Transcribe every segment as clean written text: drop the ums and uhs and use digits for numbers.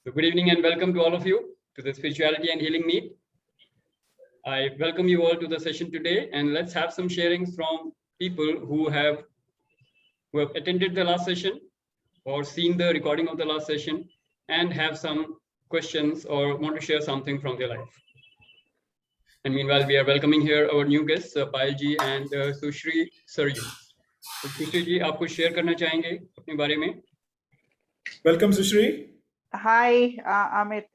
So good evening and welcome to all of you to the Spirituality and Healing Meet. I welcome you all to the session today, and let's have some sharings from people who have attended the last session or seen the recording of the last session and have some questions or want to share something from their life. And meanwhile, we are welcoming here our new guests, Payal ji and Sushri Sarju. So Sushri ji, आप कुछ share करना चाहेंगे अपने बारे में? Welcome, Sushri. Hi, Amit.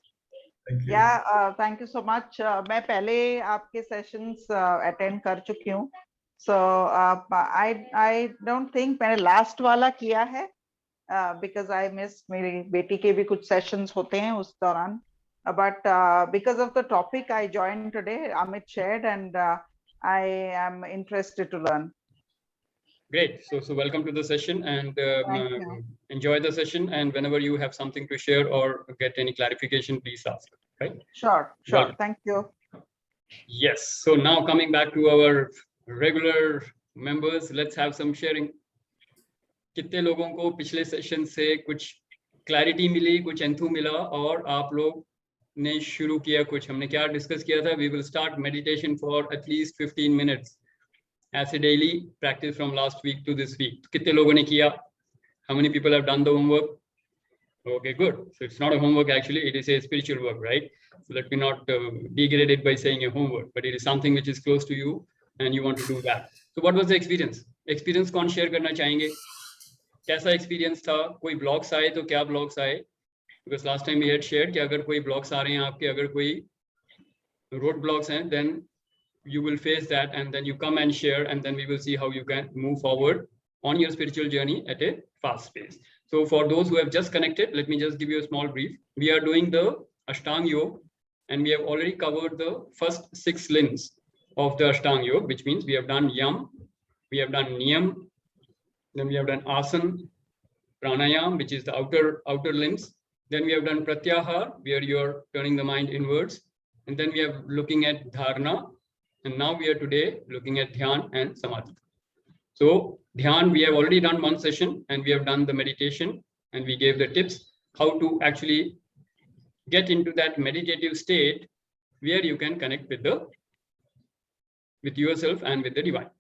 Thank you. Yeah, thank you so much. मैं पहले आपके sessions attend कर चुकी हूँ. So I don't think मैंने last वाला किया है because I missed मेरी बेटी के भी कुछ sessions होते हैं उस दौरान. But because of the topic I joined today, Amit shared, and I am interested to learn. Great. So welcome to the session, and enjoy the session. And whenever you have something to share or get any clarification, please ask. Right? Sure. Welcome. Thank you. Yes. So now coming back to our regular members, let's have some sharing. कितने लोगों को पिछले session से कुछ clarity मिली, कुछ enthu मिला, और आप लोग ने शुरू किया कुछ? हमने क्या डिस्कस किया था? We will start meditation for at least 15 minutes. As a daily practice from last week to this week. कितने लोगों ने किया? How many people have done the homework? Okay, good. So it's not a homework actually, it is a spiritual work, right? So let me not degrade it by saying a homework, but it is something which is close to you and you want to do that. So what was the experience? Experience कौन share करना चाहेंगे? कैसा experience था? कोई blocks आए तो क्या blocks आए? Because last time we had shared कि अगर कोई blocks आ रहे हैं आपके, अगर कोई road blocks हैं, then you will face that, and then you come and share, and then we will see how you can move forward on your spiritual journey at a fast pace. So for those who have just connected, let me just give you a small brief. We are doing the Ashtang Yoga, and we have already covered the first 6 limbs of the Ashtang Yoga, which means we have done Yam, we have done Niyam, then we have done Asan, Pranayam, which is the outer limbs. Then we have done Pratyahar, where you are turning the mind inwards, and then we are looking at Dharana. And now we are today looking at Dhyan and Samadhi. So Dhyan, we have already done one session, and we have done the meditation, and we gave the tips how to actually get into that meditative state where you can connect with yourself and with the divine.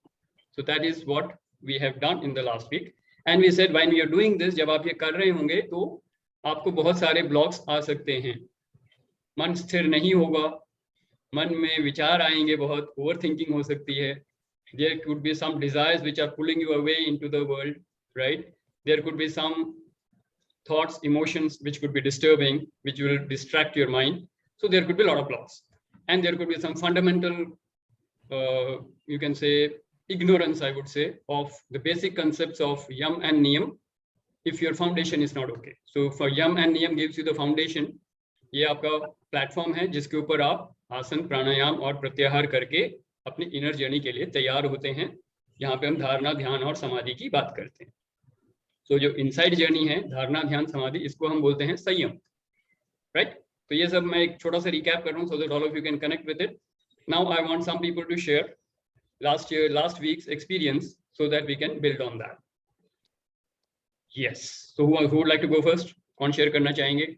So that is what we have done in the last week. And we said when we are doing this, जब आप ये कर रहे होंगे तो आपको बहुत सारे blocks आ सकते हैं. मन स्थिर नहीं होगा, मन में विचार आएंगे, बहुत ओवरथिंकिंग हो सकती है. There could be some desires which are pulling you away into the world, right? There could be some thoughts, emotions which could be disturbing, which will distract your mind. So there could be a lot of blocks, and there could be some fundamental, you can say, ignorance, I would say, of the basic concepts of Yam and Niyam if your foundation is not okay. So for Yam and Niyam gives you the foundation. ये आपका platform है जिसके ऊपर आप आसन, प्राणायाम और प्रत्याहार करके अपनी इनर जर्नी के लिए तैयार होते हैं. यहाँ पे हम धारणा, ध्यान और समाधि की बात करते हैं. तो जो इनसाइड जर्नी है, धारणा, ध्यान, समाधि, इसको हम बोलते हैं संयम, राइट? तो ये सब मैं एक छोटा सा रिकैप कर रहा हूँ so that all of you can connect with it. Now I want some people to share last week's experience so that we can build on that. Yes. So who would like to go first? कौन share करना चाहेंगे?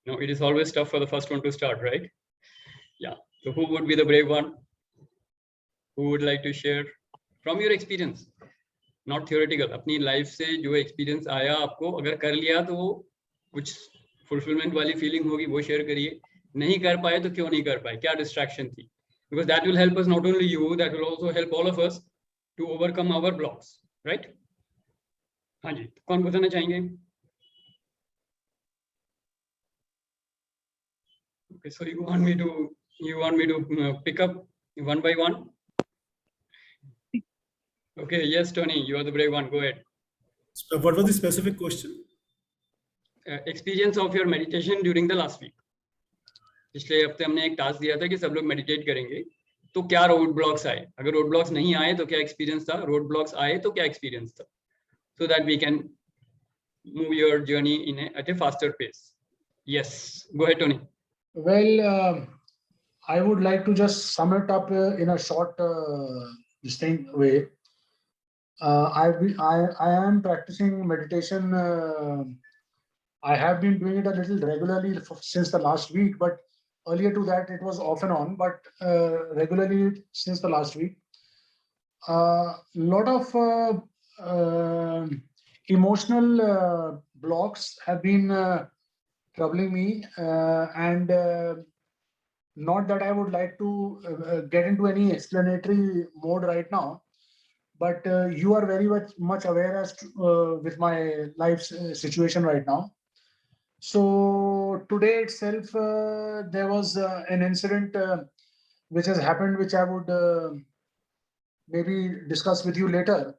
No, it is always tough for the first one to start, right? Yeah. So who would be the brave one? Who would like to share from your experience? Not theoretical. अपनी life से जो experience आया आपको, अगर कर लिया तो कुछ fulfillment वाली feeling होगी, वो share करिए. नहीं कर पाए तो क्यों नहीं कर पाए? क्या distraction थी? Because that will help us, not only you, that will also help all of us to overcome our blocks, right? हाँ जी, कौन बताना चाहेंगे? Okay, so you want me to pick up one by one? Okay, yes, Tony, you are the brave one. Go ahead. So what was the specific question? Experience of your meditation during the last week. पिछले हफ्ते हमने एक task दिया था कि सब लोग meditate करेंगे, तो क्या रोड ब्लॉक्स आए? अगर रोड ब्लॉक्स नहीं आए तो क्या एक्सपीरियंस था? रोड ब्लॉक्स आए तो क्या एक्सपीरियंस था? So that we can move your journey at a faster pace. Yes, go ahead, Tony. Well, I would like to just sum it up in a short, distinct way. I am practicing meditation. I have been doing it a little regularly since the last week, but earlier to that it was off and on, but regularly since the last week. Lot of emotional blocks have been troubling me, and not that I would like to get into any explanatory mode right now, but you are very much aware as to, with my life situation right now. So today itself, there was an incident which has happened, which I would maybe discuss with you later.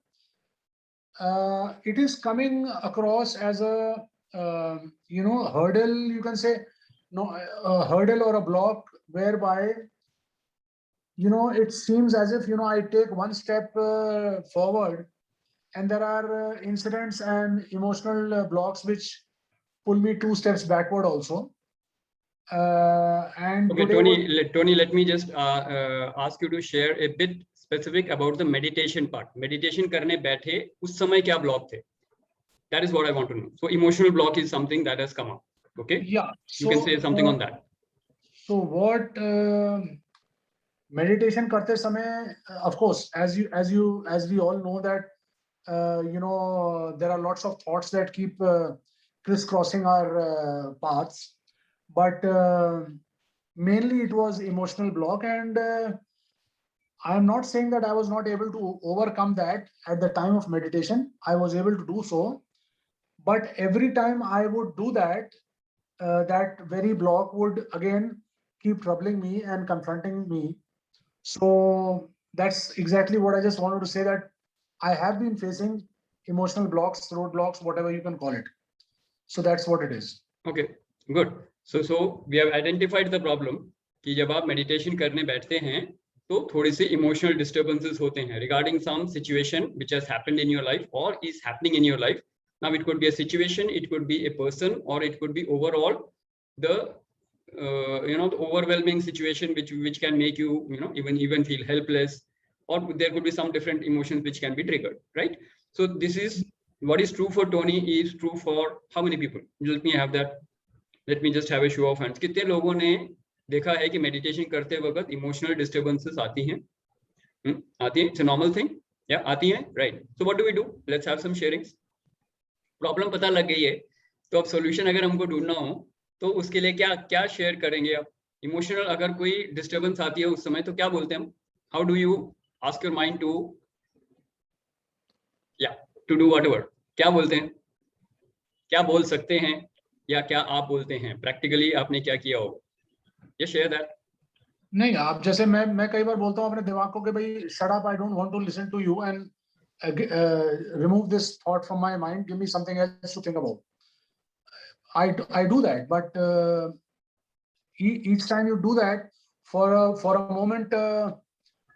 It is coming across as a hurdle, you can say, no, a hurdle or a block whereby it seems as if I take one step forward, and there are incidents and emotional blocks which pull me 2 steps backward also. And okay, today Tony, let me just ask you to share a bit specific about the meditation part. Meditation करने बैठे उस समय क्या block थे? That is what I want to know. So emotional block is something that has come up. Okay. Yeah. You can say something on that. So what meditation करते समय, of course, as we all know that there are lots of thoughts that keep crisscrossing our paths, but mainly it was emotional block, and I am not saying that I was not able to overcome that at the time of meditation. I was able to do so, but every time I would do that, that very block would again keep troubling me and confronting me. So that's exactly what I just wanted to say, that I have been facing emotional blocks, roadblocks, whatever you can call it. So that's what it is. Okay, good. So we have identified the problem कि जब आप meditation करने बैठते हैं तो थोड़ी सी emotional disturbances होते हैं regarding some situation which has happened in your life or is happening in your life. Now it could be a situation, it could be a person, or it could be overall the the overwhelming situation which can make you even feel helpless, or there could be some different emotions which can be triggered, right? So this is what is true for Tony is true for how many people? Let me just have a show of hands. कितने लोगों ने देखा है कि meditation करते वक्त emotional disturbances आती हैं? आती हैं? It's a normal thing. Yeah, आती हैं, right? So what do we do? Let's have some sharings. Problem पता लग गई है, तो अब solution अगर हमको ढूंढना हो तो उसके लिए क्या शेयर करेंगे आप? इमोशनल अगर कोई डिस्टर्बेंस आती है उस समय तो क्या बोलते हैं हम? How do you ask your mind to do whatever? क्या बोलते हैं? क्या बोल सकते हैं या क्या आप बोलते हैं? प्रैक्टिकली आपने क्या किया हो? ये शेयर दैट. नहीं, आप जैसे मैं कई बार बोलता हूँ अपने दिमाग को कि भाई shut up, I don't want to listen to you and remove this thought from my mind, give me something else to think about. I do that, but each time you do that for a moment,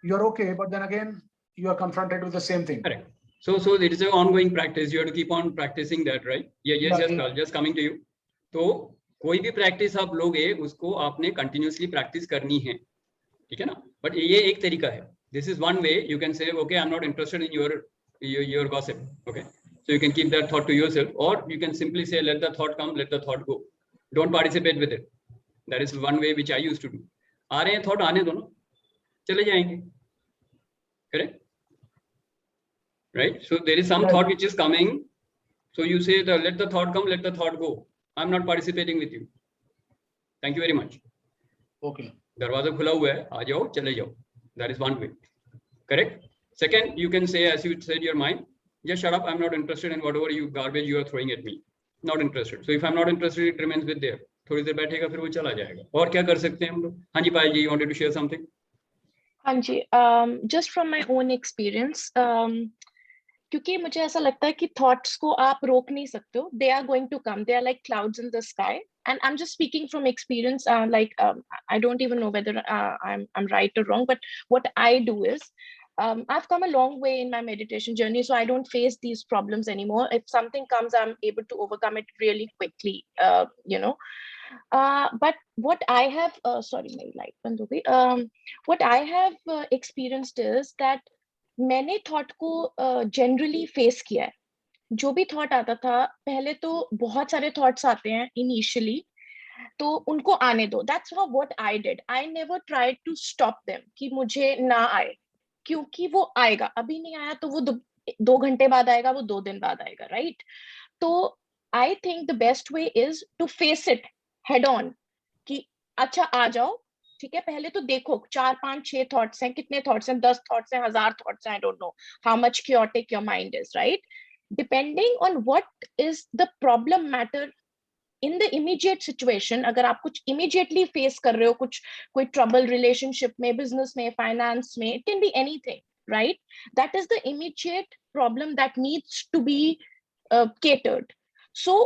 you're okay, but then again you are confronted with the same thing. Correct. So it is an ongoing practice. You have to keep on practicing that, right? Just coming to you. तो कोई भी practice आप लोगे उसको आपने continuously practice करनी है, ठीक है ना? बट ये एक तरीका है. This is one way you can say, okay, I'm not interested in your gossip. Okay, so you can keep that thought to yourself, or you can simply say, let the thought come, let the thought go. Don't participate with it. That is one way which I used to do. आ रहे हैं thought, आने दो ना, चले जाएंगे. Correct? Right? So there is some thought which is coming. So you say, let the thought come, let the thought go. I'm not participating with you. Thank you very much. Okay. दरवाजा खुला हुआ है, आ जाओ, चले जाओ. That is one way. Correct? Second, you can say, as you said, your mind, just shut up. I'm not interested in whatever garbage you are throwing at me. Not interested. So if I'm not interested, it remains with there. थोड़ी देर बैठेगा फिर वो चला जाएगा. और क्या कर सकते हैं हम लोग? हाँ जी पायल जी, you wanted to share something? हाँ जी, just from my own experience, क्योंकि मुझे ऐसा लगता है कि thoughts को आप रोक नहीं सकते हो. They are going to come. They are like clouds in the sky. And I'm just speaking from experience. I don't even know whether I'm right or wrong. But what I do is, I've come a long way in my meditation journey, so I don't face these problems anymore. If something comes, I'm able to overcome it really quickly. But what I have, sorry, my light band ho gayi. What I have experienced is that मैंने thought को generally face किया है। जो भी thought आता था, पहले तो बहुत सारे थॉट्स आते हैं इनिशियली, तो उनको आने दो। That's what I did. I never tried to stop them कि मुझे ना आए, क्योंकि वो आएगा। अभी नहीं आया तो वो 2 घंटे बाद आएगा, वो 2 दिन बाद आएगा, राइट? तो I think the best way is to face it head on कि अच्छा आ जाओ, ठीक है। पहले तो देखो 4, 5, 6 थॉट्स हैं, कितने थॉट्स हैं, 10 थॉट्स हैं, 1000 थॉट्स हैं, I don't know how much chaotic your mind is, right? Depending on what is the problem matter in the immediate situation, अगर आप कुछ immediately face कर रहे हो, कुछ कोई trouble relationship में, business में, finance में, it can be anything, right? That is the immediate problem that needs to be catered. So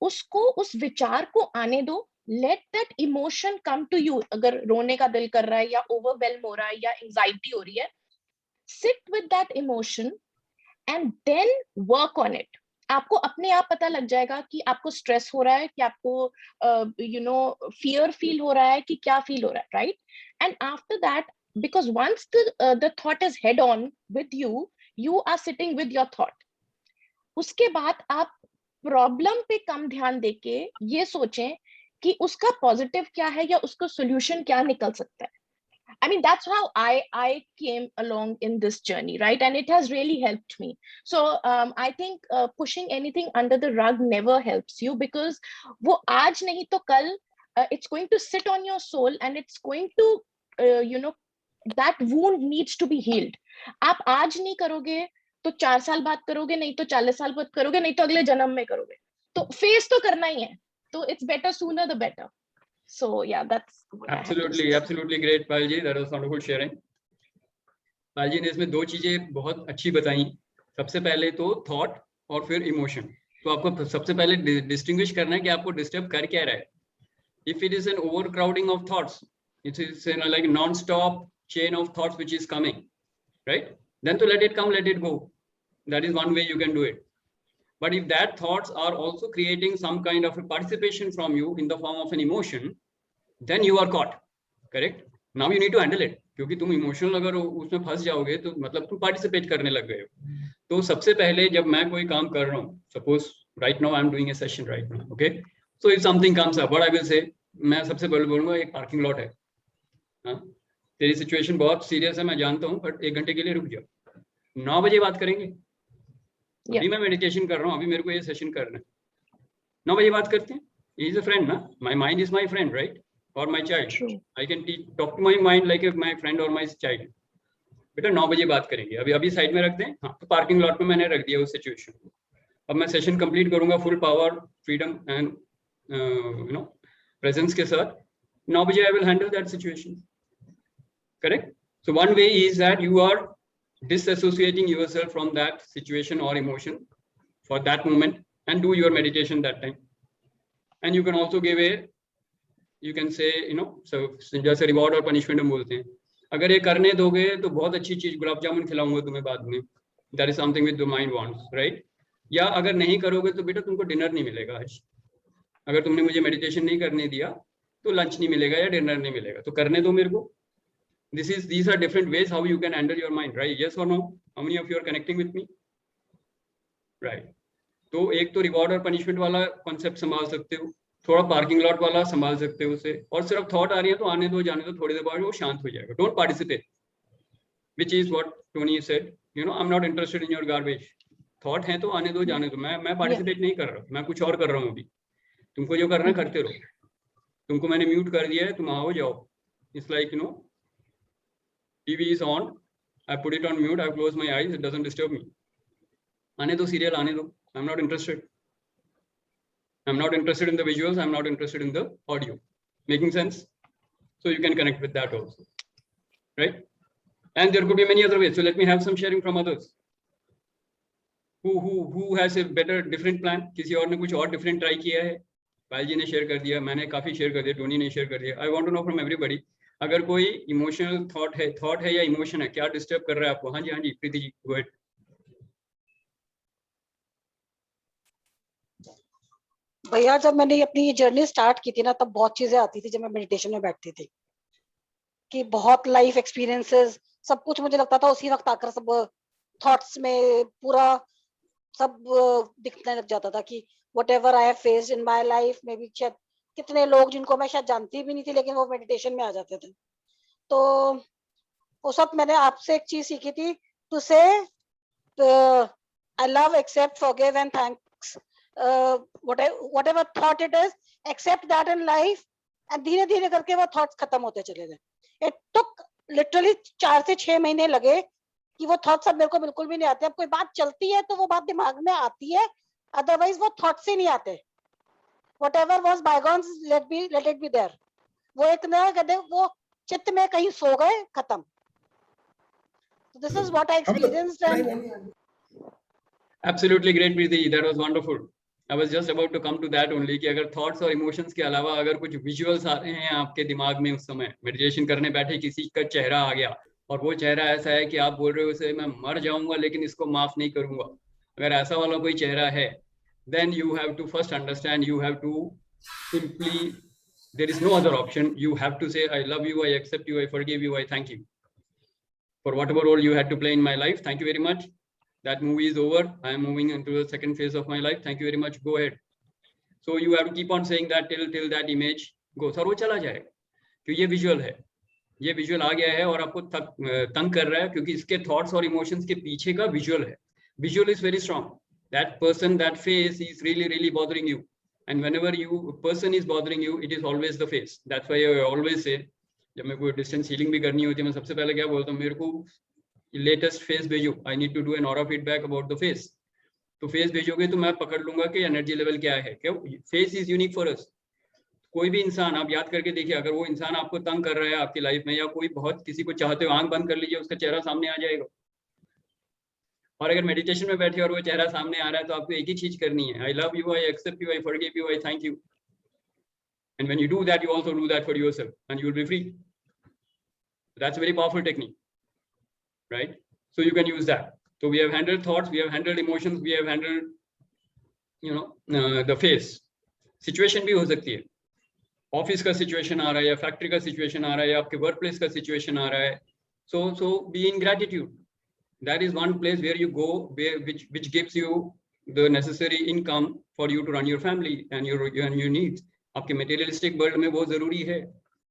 उसको, उस विचार को आने दो, let that emotion come to you. अगर रोने का दिल कर रहा है, या overwhelm हो रहा है, या anxiety हो रही है, sit with that emotion and then work on it. आपको अपने आप पता लग जाएगा कि आपको स्ट्रेस हो रहा है, कि आपको फियर फील हो रहा है, कि क्या फील हो रहा है, right? And after that, because once the thought is head on with you, you are sitting with your thought. उसके बाद आप प्रॉब्लम पे कम ध्यान देके ये सोचें कि उसका पॉजिटिव क्या है, या उसका सॉल्यूशन क्या निकल सकता है. I mean, that's how I came along in this journey, right? And it has really helped me. So I think pushing anything under the rug never helps you, because वो आज नहीं तो कल it's going to sit on your soul, and it's going to that wound needs to be healed. आप आज नहीं करोगे तो 4 साल बाद करोगे, नहीं तो 40 साल बाद करोगे, नहीं तो अगले जन्म में करोगे. तो फेस तो करना ही है. तो it's better sooner the better. So yeah, that's what absolutely great, Payal ji. That was wonderful sharing. Payal ji ने इसमें 2 चीजें बहुत अच्छी बताई. सबसे पहले तो थॉट और फिर इमोशन. तो आपको सबसे पहले डिस्टिंग्विश करना है कि आपको डिस्टर्ब कर क्या रहा है. If it is an overcrowding of thoughts, it is like non-stop chain of thoughts which is coming, right? Then to let it come, let it go. That is one way you can do it. But if that thoughts are also creating some kind of a participation from you in the form of an emotion, then you are caught. Correct? Now you need to handle it. क्योंकि तुम emotional अगर उसमें फंस जाओगे तो मतलब तुम participate करने लग गए हो. तो सबसे पहले जब मैं कोई काम कर रहा हूँ, suppose right now I am doing A session right now, okay, so if something comes up, what I will say, मैं सबसे पहले बोलूंगा एक पार्किंग लॉट है. हाँ, तेरी सिचुएशन बहुत सीरियस है, मैं जानता हूँ, बट 1 घंटे के लिए रुक जाओ. 9 बजे बात करेंगे. अभी मैं मेडिटेशन कर रहा हूँ, अभी मेरे को ये सेशन करना है. 9 बजे बात करते हैं. He is a friend, ना? My mind is my friend, right? Or my child. True. I can talk to my mind like my friend or my child. बेटा 9 बजे बात करेंगे. अभी साइड में रखते हैं. हाँ, तो पार्किंग लॉट में मैंने रख दिया उस सिचुएशन को. अब मैं सेशन कंप्लीट करूंगा full power, freedom and presence के साथ. 9 बजे I will handle that situation. Correct? So one way is that you are disassociating yourself from that situation or emotion for that moment and do your meditation that time. And you can also give you can say, so जैसे reward और punishment हम बोलते हैं. अगर ये करने दोगे तो बहुत अच्छी चीज, गुलाब जामुन खिलाऊंगा तुम्हें बाद में. That is something which the mind wants, right? या अगर नहीं करोगे तो बेटा तुमको डिनर नहीं मिलेगा आज. अगर तुमने मुझे मेडिटेशन नहीं करने दिया तो लंच नहीं मिलेगा या डिनर नहीं मिलेगा. तो करने दो मेरे को. These are different ways how you can handle your mind, right? Yes or no? How many of you are connecting with me? Right. तो एक तो रिवॉर्ड और पनिशमेंट वाला कॉन्सेप्ट संभाल सकते हो, थोड़ा पार्किंग लॉट वाला संभाल सकते हो उसे, और सिर्फ थॉट आ रही है तो आने दो, जाने दो, थोड़ी देर बाद वो शांत हो जाएगा. Don't participate, which is what Tony said, I am not interested in your garbage. Thought है तो आने दो, जाने दो. मैं पार्टिसिपेट नहीं कर रहा, मैं कुछ और कर रहा हूँ अभी. तुमको जो करना है करते रहो. तुमको मैंने म्यूट कर दिया है, तुम आओ जाओ. It's like TV is on, I put it on mute, I close my eyes, it doesn't disturb me. आने दो सीरियल, आने दो. I'm not interested. I'm not interested in the visuals, I'm not interested in the audio. Making sense? So you can connect with that also, right? And there could be many other ways. So let me have some sharing from others. Who has a better different plan? किसी और ने कुछ और different try किया है? पायल जी ने share कर दिया, मैंने काफी शेयर कर दिया, टोनी ने शेयर कर दिया. I want to know from everybody. अगर कोई इमोशनल थॉट है या इमोशन है, क्या डिस्टर्ब कर रहा है आपको? हाँ जी प्रीति जी, गो अहेड. भैया, जब मैंने अपनी जर्नी स्टार्ट की थी ना, तब बहुत चीजें आती थी जब मैं मेडिटेशन में बैठती थी, कि बहुत लाइफ एक्सपीरियंसेस सब कुछ मुझे लगता था उसी वक्त आकर सब थॉट्स में पूरा सब दिखने लग जाता था कि whatever I have faced in my life, may be शायद कितने लोग जिनको मैं शायद जानती भी नहीं थी लेकिन वो मेडिटेशन में आ जाते थे। तो उस वक्त मैंने आपसे एक चीज सीखी थी, टू से I love, accept, forgive and thanks, whatever thought it is, accept that in life, and धीरे धीरे करके वो थॉट्स खत्म होते चले गए। इट टुक लिटरली 4 से 6 महीने लगे कि वो थॉट्स अब मेरे को बिल्कुल भी नहीं आते। अब कोई बात चलती है तो वो बात दिमाग में आती है, अदरवाइज वो थॉट्स ही नहीं आते। whatever was bygones, let it be there। वो एक नया कहते वो चित्त में कहीं सो गए, खत्म। This is what I experienced and Absolutely great, Preeti. That was wonderful. I was just about to come to that only कि अगर thoughts और emotions के अलावा अगर कुछ visuals आ रहे हैं आपके दिमाग में उस समय meditation करने बैठे, किसी का चेहरा आ गया और वो चेहरा ऐसा है कि आप बोल रहे हो उसे मैं मर जाऊंगा लेकिन इसको माफ नहीं करूंगा, अगर ऐसा वाला कोई चेहरा है, then you have to first understand, you have to simply, there is no other option, you have to say I love you, I accept you, I forgive you, I thank you for whatever role you had to play in my life. Thank you very much. That movie is over. I am moving into the second phase of my life. Thank you very much. Go ahead. So you have to keep on saying that till that image goes. और वो चला जाएगा क्योंकि ये visual है, ये visual आ गया है और आपको तंग कर रहा है क्योंकि इसके थॉट्स और इमोशंस के पीछे का विजुअल है। Visual is very strong. That person, that face is really bothering you, and whenever person is bothering you, it is always the face. That's why I always say, जब मैं कोई distance healing भी करनी होती है, मैं सबसे पहले क्या बोलता हूँ, मेरे को लेटेस्ट फेस भेजो, I need to do an aura feedback about the face. तो फेस भेजोगे तो मैं पकड़ लूंगा कि एनर्जी लेवल क्या है, क्यों face is unique for us. कोई भी इंसान आप याद करके देखिए, अगर वो इंसान आपको तंग कर रहा है आपकी लाइफ में, या कोई बहुत किसी को चाहते हो, आंख बंद कर लीजिए, उसका चेहरा सामने आ जाएगा। और अगर मेडिटेशन में बैठे और वो चेहरा सामने आ रहा है तो आपको एक ही चीज करनी है, I love you, I accept you, I forgive you, I thank you. And when you do that, you also do that for yourself and you will be free. That's a very powerful technique, right? So you can use that. So we have handled thoughts, we have handled emotions, we have handled, the face. Situation भी हो सकती है, office का situation आ रहा है, या factory का situation आ रहा है, या आपके वर्क प्लेस का सिचुएशन आ रहा है। So be in gratitude. That is one place where you go, which gives you the necessary income for you to run your family and your needs. आपके materialistic world में वो जरूरी है।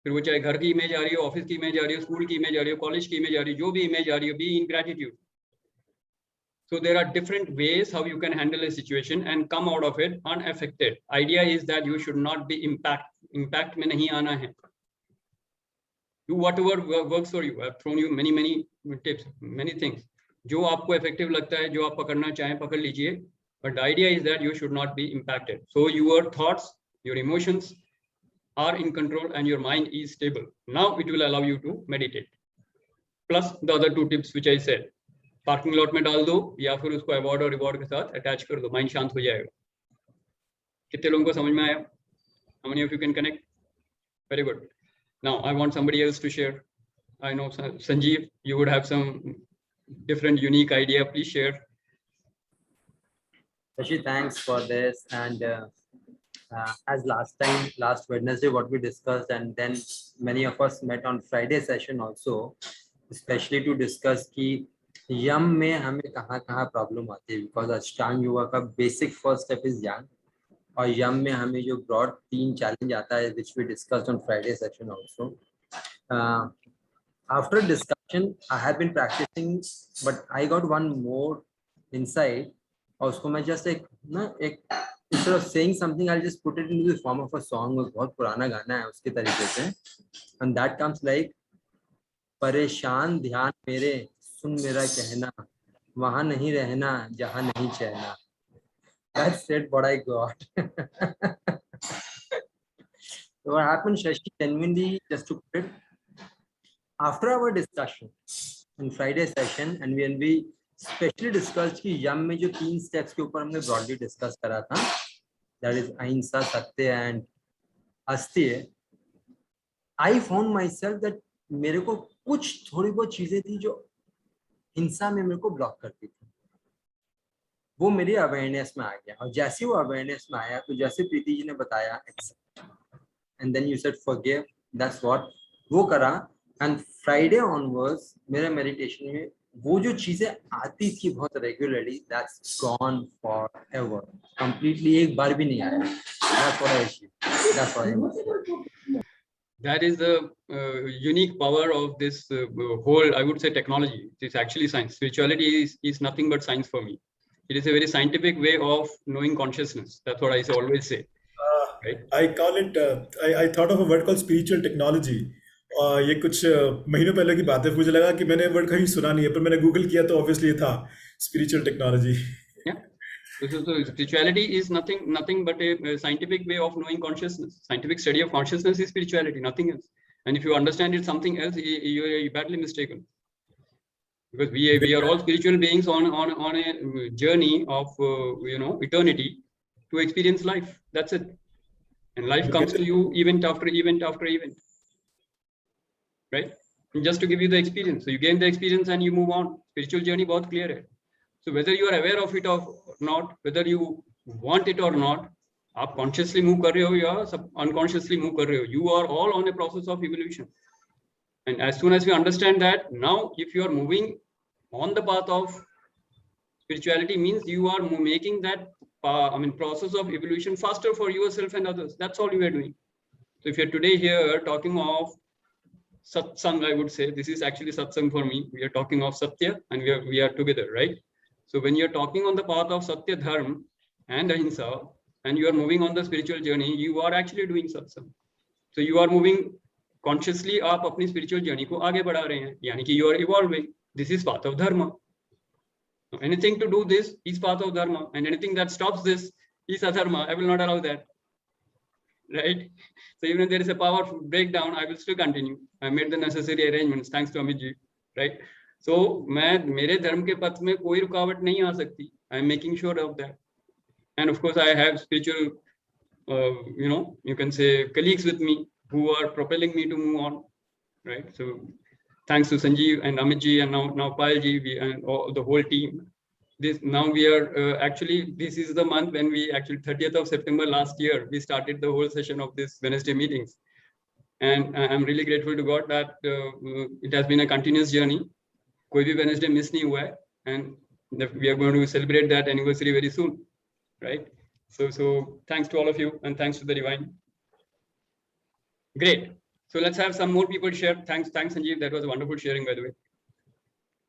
फिर वो चाहे घर की इमेज आ रही है, ऑफिस की इमेज आ रही है, स्कूल की इमेज आ रही है, कॉलेज की इमेज आ रही है, जो भी इमेज आ रही है, be in gratitude. So there are different ways how you can handle a situation and come out of it unaffected. Idea is that you should not be impact में नहीं आना है। Do whatever works for you. I have thrown you many tips, many things. जो आपको effective लगता है, जो आप पकड़ना चाहें पकड़ लीजिए, but the idea is that you should not be impacted. So your thoughts, your emotions are in control and your mind is stable. Now it will allow you to meditate. Plus the other 2 tips which I said. Parking lot में डाल दो या फिर उसको award और reward के साथ attach कर दो, माइंड शांत हो जाएगा। कितने लोगों को समझ में आया? How many of you can connect? Very good. Now I want somebody else to share. I know Sanjeev, you would have some different unique idea. Please share. Shashi, thanks for this. And as last Wednesday, what we discussed, and then many of us met on Friday session also, especially to discuss कि यम में हमें कहाँ problem आती है, because अष्टांग योगा का basic first step is यम, और यम में हमें जो ब्रॉड 3 चैलेंज आता है which we discussed on Friday session also. After discussion I have been practicing, but I got one more insight, और उसको मैं जस्ट एक instead of saying something, I'll just put it into the form of a song। बहुत पुराना गाना है उसके तरीके से, and that comes like, परेशान ध्यान मेरे सुन मेरा कहना, वहां नहीं रहना जहां नहीं चैना। That's it, what I got. So what happened, Shashi, genuinely, just to put it, after our discussion in Friday session, and when we specially discussed कि यम में जो 3 steps के ऊपर हमने broadly discuss करा था, that is अहिंसा, सत्य and अस्त्य, I found myself that मेरे को कुछ थोड़ी बहुत चीजें थी जो हिंसा में मेरे को ब्लॉक करती थी, वो मेरी अवेयरनेस में आ गया। और जैसे वो अवेयरनेस में आया, तो जैसे प्रीति जी ने बताया accept, and then you said forgive, that's what वो करा, एंड फ्राइडे ऑनवर्ड्स मेरा मेडिटेशन में वो जो चीजें आती थी बहुत regularly, that's gone forever, completely एक बार भी नहीं आया. That's what I achieve. That's what That is the unique power of this whole, I would say, technology. It's actually science. Spirituality is nothing but science for me. It is a very scientific way of knowing consciousness. That's what I always say. Right? I call it, I thought of a word called spiritual technology. ये कुछ महीनों पहले की बात है. मुझे लगा कि मैंने वर्ड कहीं सुना नहीं है, पर मैंने गूगल किया तो ऑब्वियसली ये था spiritual technology. Yeah. So spirituality is nothing but a scientific way of knowing consciousness. Scientific study of consciousness is spirituality, nothing else. And if you understand it something else, you're badly mistaken. Because we are all spiritual beings on a journey of eternity to experience life. That's it. And life comes to you event after event after event. Right? And just to give you the experience. So you gain the experience and you move on. Spiritual journey बहुत clear है. So whether you are aware of it or not, whether you want it or not, आप consciously move कर रहे हो या unconsciously move कर रहे हो, you are all on a process of evolution. And as soon as we understand that, now if you are moving on the path of spirituality, means you are making that process of evolution faster for yourself and others. That's all you are doing. So if you're today here talking of satsang, I would say this is actually satsang for me. We are talking of satya and we are together, right? So when you're talking on the path of satya, dharma and ahimsa, and you are moving on the spiritual journey, you are actually doing satsang. So you are moving consciously. आप अपनी spiritual journey को आगे बढ़ा रहे हैं, यानी कि you are evolving. This is path of dharma. So anything to do this is path of dharma, and anything that stops this is adharma. I will not allow that. Right? So even if there is a power breakdown, I will still continue. I made the necessary arrangements thanks to Amit ji. Right? So मेरे धर्म के पथ में कोई रुकावट नहीं आ सकती. I am making sure of that. And of course, I have spiritual, you can say colleagues with me who are propelling me to move on. Right? So thanks to Sanjeev and Amit ji and now Payal ji and the whole team. Now we are actually, this is the month when we actually 30th of September last year, we started the whole session of this Wednesday meetings. And I'm really grateful to God that it has been a continuous journey. कोई भी Wednesday miss नहीं हुआ है, and we are going to celebrate that anniversary very soon, right? So thanks to all of you and thanks to the divine. Great. So let's have some more people share. Thanks Sanjeev, that was a wonderful sharing by the way.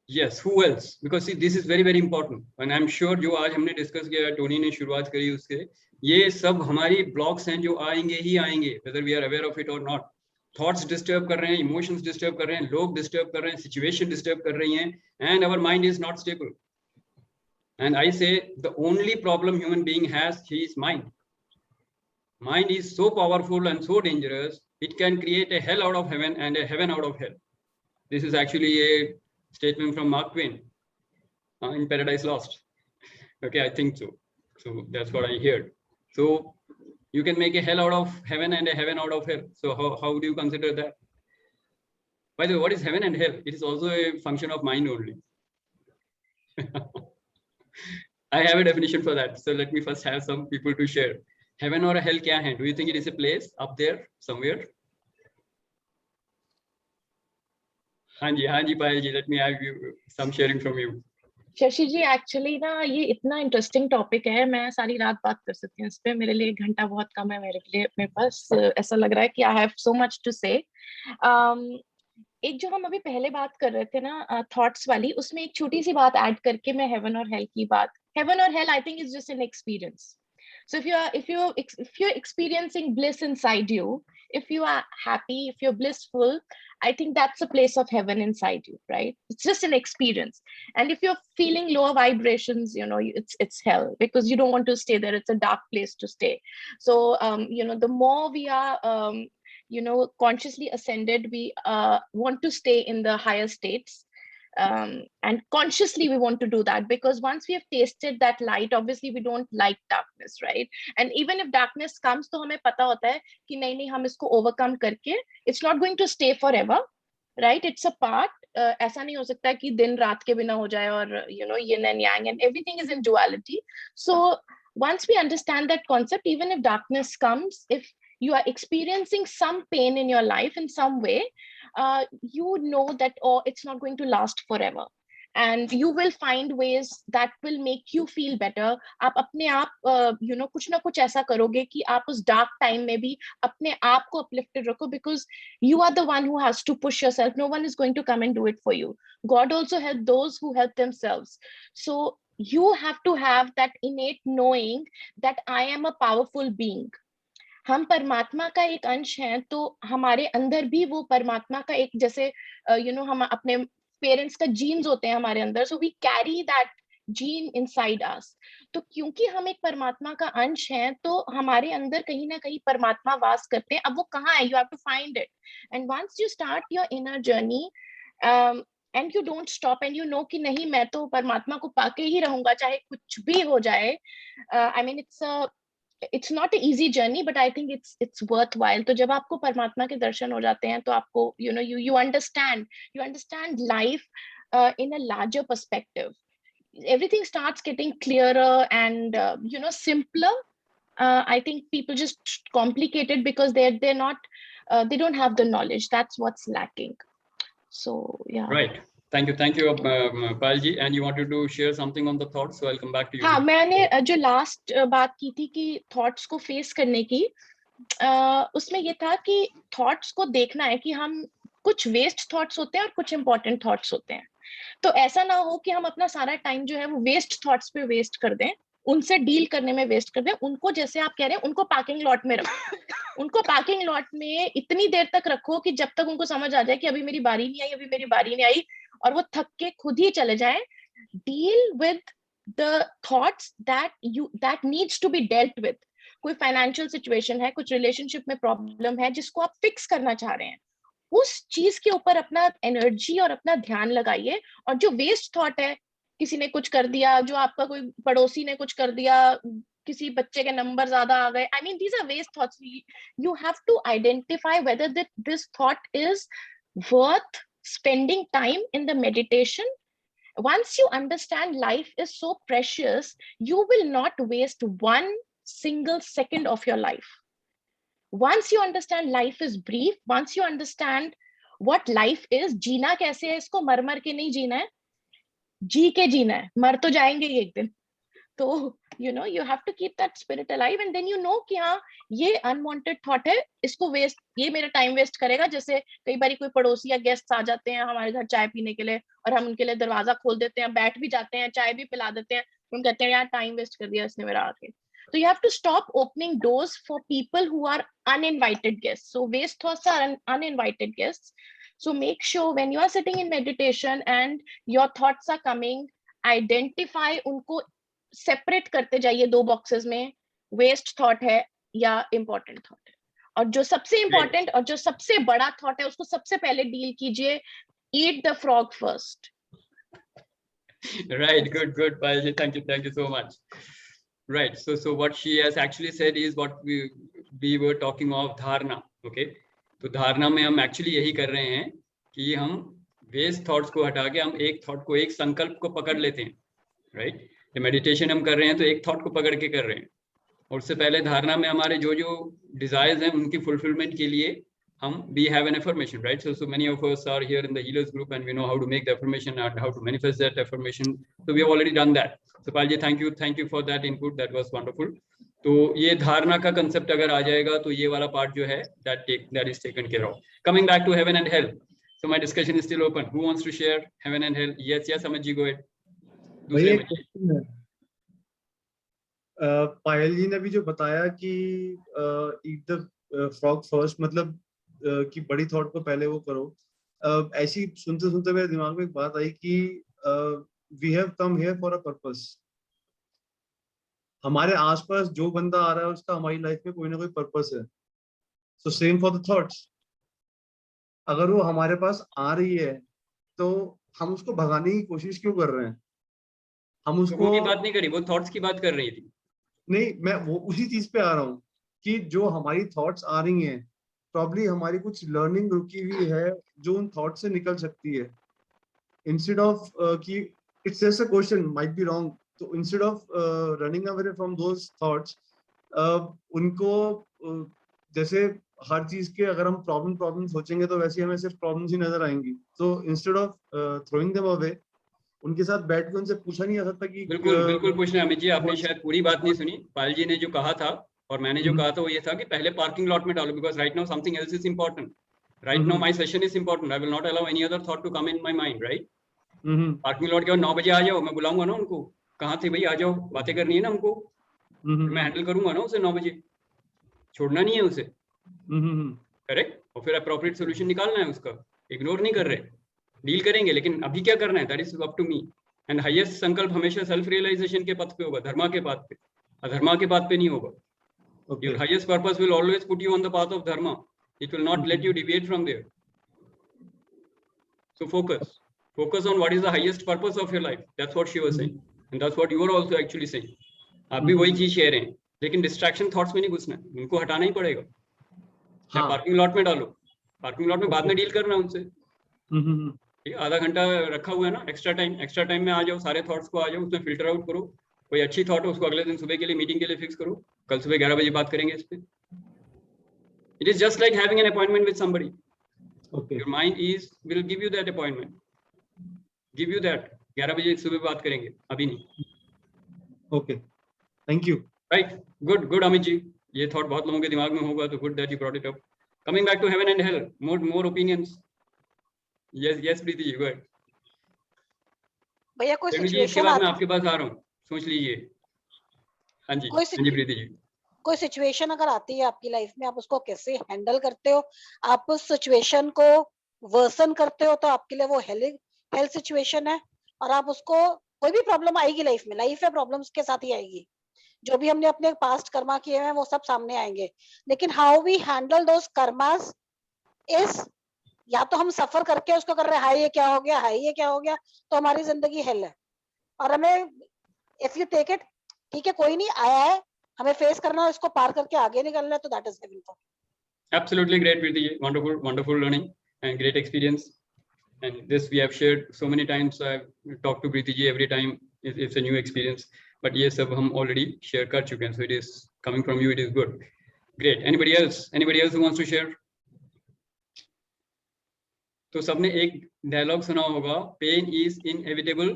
Yes, who else? Because see, this is very, very important. And I'm sure जो आज हमने discuss किया, Tony ने शुरुआत करी उसके, ये सब हमारी blocks हैं जो आएंगे ही आएंगे, whether we are aware of it or not. Thoughts disturb कर रहे हैं, emotions disturb कर रहे हैं, लोग disturb कर रहे हैं, situation disturb कर रही हैं, and our mind is not stable. And I say the only problem human being has is mind. Mind is so powerful and so dangerous, it can create a hell out of heaven and a heaven out of hell. This is actually a statement from Mark Twain in Paradise Lost. Okay, I think so. So that's what I heard. So you can make a hell out of heaven and a heaven out of hell. So how do you consider that? By the way, what is heaven and hell? It is also a function of mind only. I have a definition for that. So let me first have some people to share. Heaven or a hell kya hai? Do you think it is a place up there somewhere? Hanji, Payal ji, let me have some sharing from you. Shashi ji actually ना ये इतना interesting topic है, मैं सारी रात बात कर सकती हूँ इस पे. मेरे लिए 1 घंटा बहुत कम है, मेरे पास ऐसा लग रहा है कि I have so much to say. एक जो हम अभी पहले बात कर रहे थे ना थॉट्स वाली, उसमें एक छोटी सी बात ऐड करके मैं हेवन और हेल की बात. हेवन और hell I think is just an experience. So if you're experiencing bliss inside you, if you are happy, if you're blissful, I think that's a place of heaven inside you, right? It's just an experience. And if you're feeling lower vibrations, it's hell, because you don't want to stay there. It's a dark place to stay. So the more we are consciously ascended, we want to stay in the higher states. And consciously we want to do that, because once we have tasted that light, obviously we don't like darkness, right? And even if darkness comes, तो हमें पता होता है कि नहीं हम इसको overcome करके, it's not going to stay forever, right? It's a part. ऐसा नहीं हो सकता कि दिन रात के बिना हो जाए, और yin and yang, and everything is in duality. So once we understand that concept, even if darkness comes, if you are experiencing some pain in your life in some way, you know that, oh, it's not going to last forever. And you will find ways that will make you feel better. आप अपने आप कुछ ना कुछ ऐसा करोगे कि आप उस dark time में भी अपने आप को uplifted रखो, because you are the one who has to push yourself. No one is going to come and do it for you. God also helped those who help themselves. So you have to have that innate knowing that I am a powerful being. हम परमात्मा का एक अंश हैं, तो हमारे अंदर भी वो परमात्मा का एक, जैसे हम अपने पेरेंट्स का जीन्स होते हैं हमारे अंदर, so we carry that gene inside us. तो क्योंकि हम एक परमात्मा का अंश हैं, तो हमारे अंदर कहीं ना कहीं परमात्मा वास करते हैं. अब वो कहाँ है, you have to find it. And once you start your inner journey and you don't stop, and you know कि नहीं, मैं तो परमात्मा को पाके ही रहूंगा चाहे कुछ भी हो जाए. I mean it's not an easy journey, but I think it's worthwhile. तो जब आपको परमात्मा के दर्शन हो जाते हैं, तो आपको you understand life in a larger perspective. Everything starts getting clearer and simpler. I think people just complicate it because they're not they don't have the knowledge. That's what's lacking. So yeah. Right. Thank you, Payal ji. And you wanted to share something on the thoughts, so I'll come back to you. हाँ, मैंने जो last बात की थी कि thoughts को face करने की, उसमें ये था कि थॉट्स को देखना है कि हम कुछ वेस्ट थॉट्स होते हैं और कुछ इंपॉर्टेंट थॉट्स होते हैं. तो ऐसा ना हो कि हम अपना सारा टाइम जो है वो वेस्ट थॉट्स पे वेस्ट कर दें, उनसे डील करने में वेस्ट कर दें. उनको, जैसे आप कह रहे हैं, उनको पार्किंग लॉट में रखो. उनको पार्किंग लॉट में इतनी देर तक रखो कि जब तक उनको समझ आ जाए कि अभी मेरी बारी नहीं आई, अभी मेरी बारी नहीं आई, और वो थक के खुद ही चले जाएं. Deal with the thoughts that needs to be dealt with. कोई फाइनेंशियल सिचुएशन है, कुछ रिलेशनशिप में प्रॉब्लम है जिसको आप फिक्स करना चाह रहे हैं, उस चीज के ऊपर अपना एनर्जी और अपना ध्यान लगाइए. और जो वेस्ट थॉट है, किसी ने कुछ कर दिया, जो आपका कोई पड़ोसी ने कुछ कर दिया, किसी बच्चे के नंबर ज्यादा आ गए, I mean these are waste thoughts. You have to identify whether this thought is worth spending time in the meditation. Once you understand life is so precious, you will not waste one single second of your life. Once you understand life is brief, once you understand what life is, जीना कैसे है, इसको मर मर के नहीं जीना है, जी के जीना है. मर तो जाएंगे ही एक दिन. तो you have to keep that spirit alive, and then कि हाँ, ये unwanted thought है, इसको वेस्ट, ये मेरा टाइम वेस्ट करेगा. जैसे कई बार कोई पड़ोसी या गेस्ट आ जाते हैं हमारे घर चाय पीने के लिए, और हम उनके लिए दरवाजा खोल देते हैं, बैठ भी जाते हैं, चाय भी पिला देते हैं, उन कहते हैं यार टाइम वेस्ट कर दिया इसने मेरा आके. So you have to stop opening doors for people who are uninvited guests. So waste thoughts are uninvited guests. So make sure when you are sitting in meditation and your thoughts are coming, identify, उनको separate करते जाइए 2 boxes में, waste thought है या important thought है. और जो सबसे important और जो सबसे बड़ा thought है, उसको सबसे पहले deal कीजिए. Eat the frog first. Right. Good, Payal. Thank you so much. Right. So what she has actually said is what we were talking of dharana. Okay. तो धारणा में हम एक्चुअली यही कर रहे हैं कि हम वेस्ट थॉट्स को हटा के हम एक थॉट को, एक संकल्प को पकड़ लेते हैं. राइट. ये मेडिटेशन हम कर रहे हैं तो एक थॉट को पकड़ के कर रहे हैं, और उससे पहले धारणा में हमारे जो डिजायर्स हैं उनकी फुलफिलमेंट के लिए हम we have an affirmation, right? So many of us are here in the healers group and we know how to make the affirmation and how to manifest that affirmation. So we have already done that. So Payal ji, thank you for that input. That was wonderful. तो ये धारणा का concept अगर आ जाएगा तो ये वाला part जो है that is taken care of. Coming back to heaven and hell. So my discussion is still open. Who wants to share heaven and hell? Yes, Amit ji, go ahead. दूसरे में पायल जी ने भी जो बताया कि eat the frog first, मतलब कि बड़ी थॉट को पहले वो करो. ऐसी सुनते सुनते मेरे दिमाग में एक बात आई कि we have come here for a purpose. हमारे आसपास जो बंदा आ रहा है उसका हमारी लाइफ में कोई ना कोई पर्पस है. So same for the thoughts. अगर वो हमारे पास आ रही है तो हम उसको भगाने की कोशिश क्यों कर रहे हैं? हम उसको की बात नहीं करी, वो थॉट्स की बात कर रही थी. नहीं, मैं वो उसी चीज पे आ रहा हूँ कि जो हमारी थॉट्स आ रही हैं, प्रॉब्ली हमारी कुछ लर्निंग रुकी हुई है जो उन थॉट से निकल सकती है. इंस्टेड ऑफ कि it's just a question, might be wrong. तो instead of running away from those thoughts, उनको जैसे हर चीज के अगर हम प्रॉब्लम सोचेंगे तो वैसे हमें सिर्फ प्रॉब्लम्स ही नजर आएंगी। तो instead of throwing them away, उनके साथ बैठ के उनसे पूछा नहीं जा सकता कि बिल्कुल पूछना अमित जी, आपने शायद पूरी बात नहीं सुनी। पायल जी ने जो कहा था और मैंने जो कहा था वो ये था कि पहले पार्किंग लॉट में डालो, because right now something else is important. Right now my session is important, I will not allow any other thought to come in my mind, right. Parking lot के बाद 9 बजे आ जाओ, मैं बुलाऊंगा ना उनको, कहाँ थे भाई, आ जाओ, बातें करनी है ना हमको, मैं हैंडल करूंगा ना उसे 9 बजे, छोड़ना नहीं है उसे, करेक्ट। और फिर अप्रोप्रिएट सोल्यूशन निकालना है उसका, इग्नोर नहीं कर रहे, डील करेंगे। लेकिन अभी क्या करना है, that is up to me. And highest संकल्प हमेशा सेल्फ रियलाइजेशन के पथ पे होगा, धर्मा के पाथ पे, अधर्मा के पाथ पे नहीं होगा। Your highest purpose will always put you on the path of dharma, it will not let you deviate from there. So focus on what is the highest purpose of your life. That's what she was saying, and that's what you are also actually saying. आप भी वही चीज कह रहे हैं, लेकिन distraction thoughts में नहीं घुसना है, उनको हटाना ही पड़ेगा। चाहे पार्किंग लॉट में डालो, पार्किंग लॉट में बाद में डील करना उनसे। ठीक है, आधा घंटा रखा हुआ है ना, एक्स्ट्रा टाइम में आ जाओ, सारे थॉट्स को आ जाओ, उसमें फिल्टर आउट करो। कोई अच्छी थॉट हो उसको अगले दिन सुबह के लिए मीटिंग के लिए फिक्स करो, कल सुबह 11 बजे बात करेंगे इस पे। It is just like having an appointment with somebody. Your mind will give you that appointment, give you that 11 बजे सुबह बात करेंगे, अभी नहीं। Okay, thank you. Right, good Amit ji, ये थॉट बहुत लोगों के दिमाग में होगा, तो good that you brought it up. Coming back to heaven and hell, more opinions. Yes Preeti ji, go ahead. भैया कोई इसके बाद सिचुएशन मैं आपके पास आ रहा हूँ, सोच लीजिए। हाँ जी प्रीति जी। कोई सिचुएशन अगर आती है आपकी लाइफ में, आप उसको कैसे हैंडल करते हो? आप उस सिचुएशन को वर्सन करते हो तो आपके लिए वो हेल्थ सिचुएशन है, और आप उसको, कोई भी प्रॉब्लम आएगी लाइफ में, लाइफ है प्रॉब्लम्स के साथ ही आएगी, जो भी हमने अपने पास्ट कर्मा किए हैं वो सब सामने आएंगे। लेकिन how we handle those karmas is, या तो हम सफर करके उसको कर रहे हैं, हाय ये क्या हो गया, हाय ये क्या हो गया, तो हमारी जिंदगी हेल है। और हमें इफ यू टेक इट, ठीक है कोई नहीं आया है, हमें फेस करना है, इसको पार करके आगे निकलना है, तो that is heaven for. Absolutely great, Preeti ji. Wonderful learning and great experience. And this we have shared so many times. I've talked to Preeti ji every time. It's a new experience. But yes, sab hum already share kar chuke hain. So it is coming from you. It is good. Great. Anybody else? Anybody else who wants to share? तो सबने एक dialogue सुना होगा, pain is inevitable,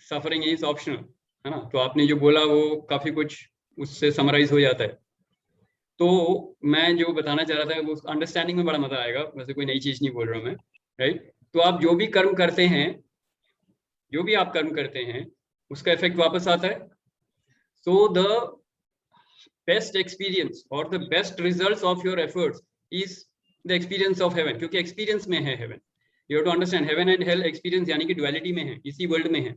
suffering is optional, है ना। तो आपने जो बोला वो काफी कुछ उससे समराइज हो जाता है। तो मैं जो बताना चाह रहा था वो अंडरस्टैंडिंग में बड़ा मजा आएगा, वैसे कोई नई चीज नहीं बोल रहा हूँ मैं, राइट। तो आप जो भी कर्म करते हैं, जो भी आप कर्म करते हैं, उसका इफेक्ट वापस आता है। सो द बेस्ट एक्सपीरियंस और the best results of your efforts is the experience of heaven, क्योंकि एक्सपीरियंस में है heaven. You have to understand heaven and hell experience, यानी कि डुअलिटी में है, इसी वर्ल्ड में है।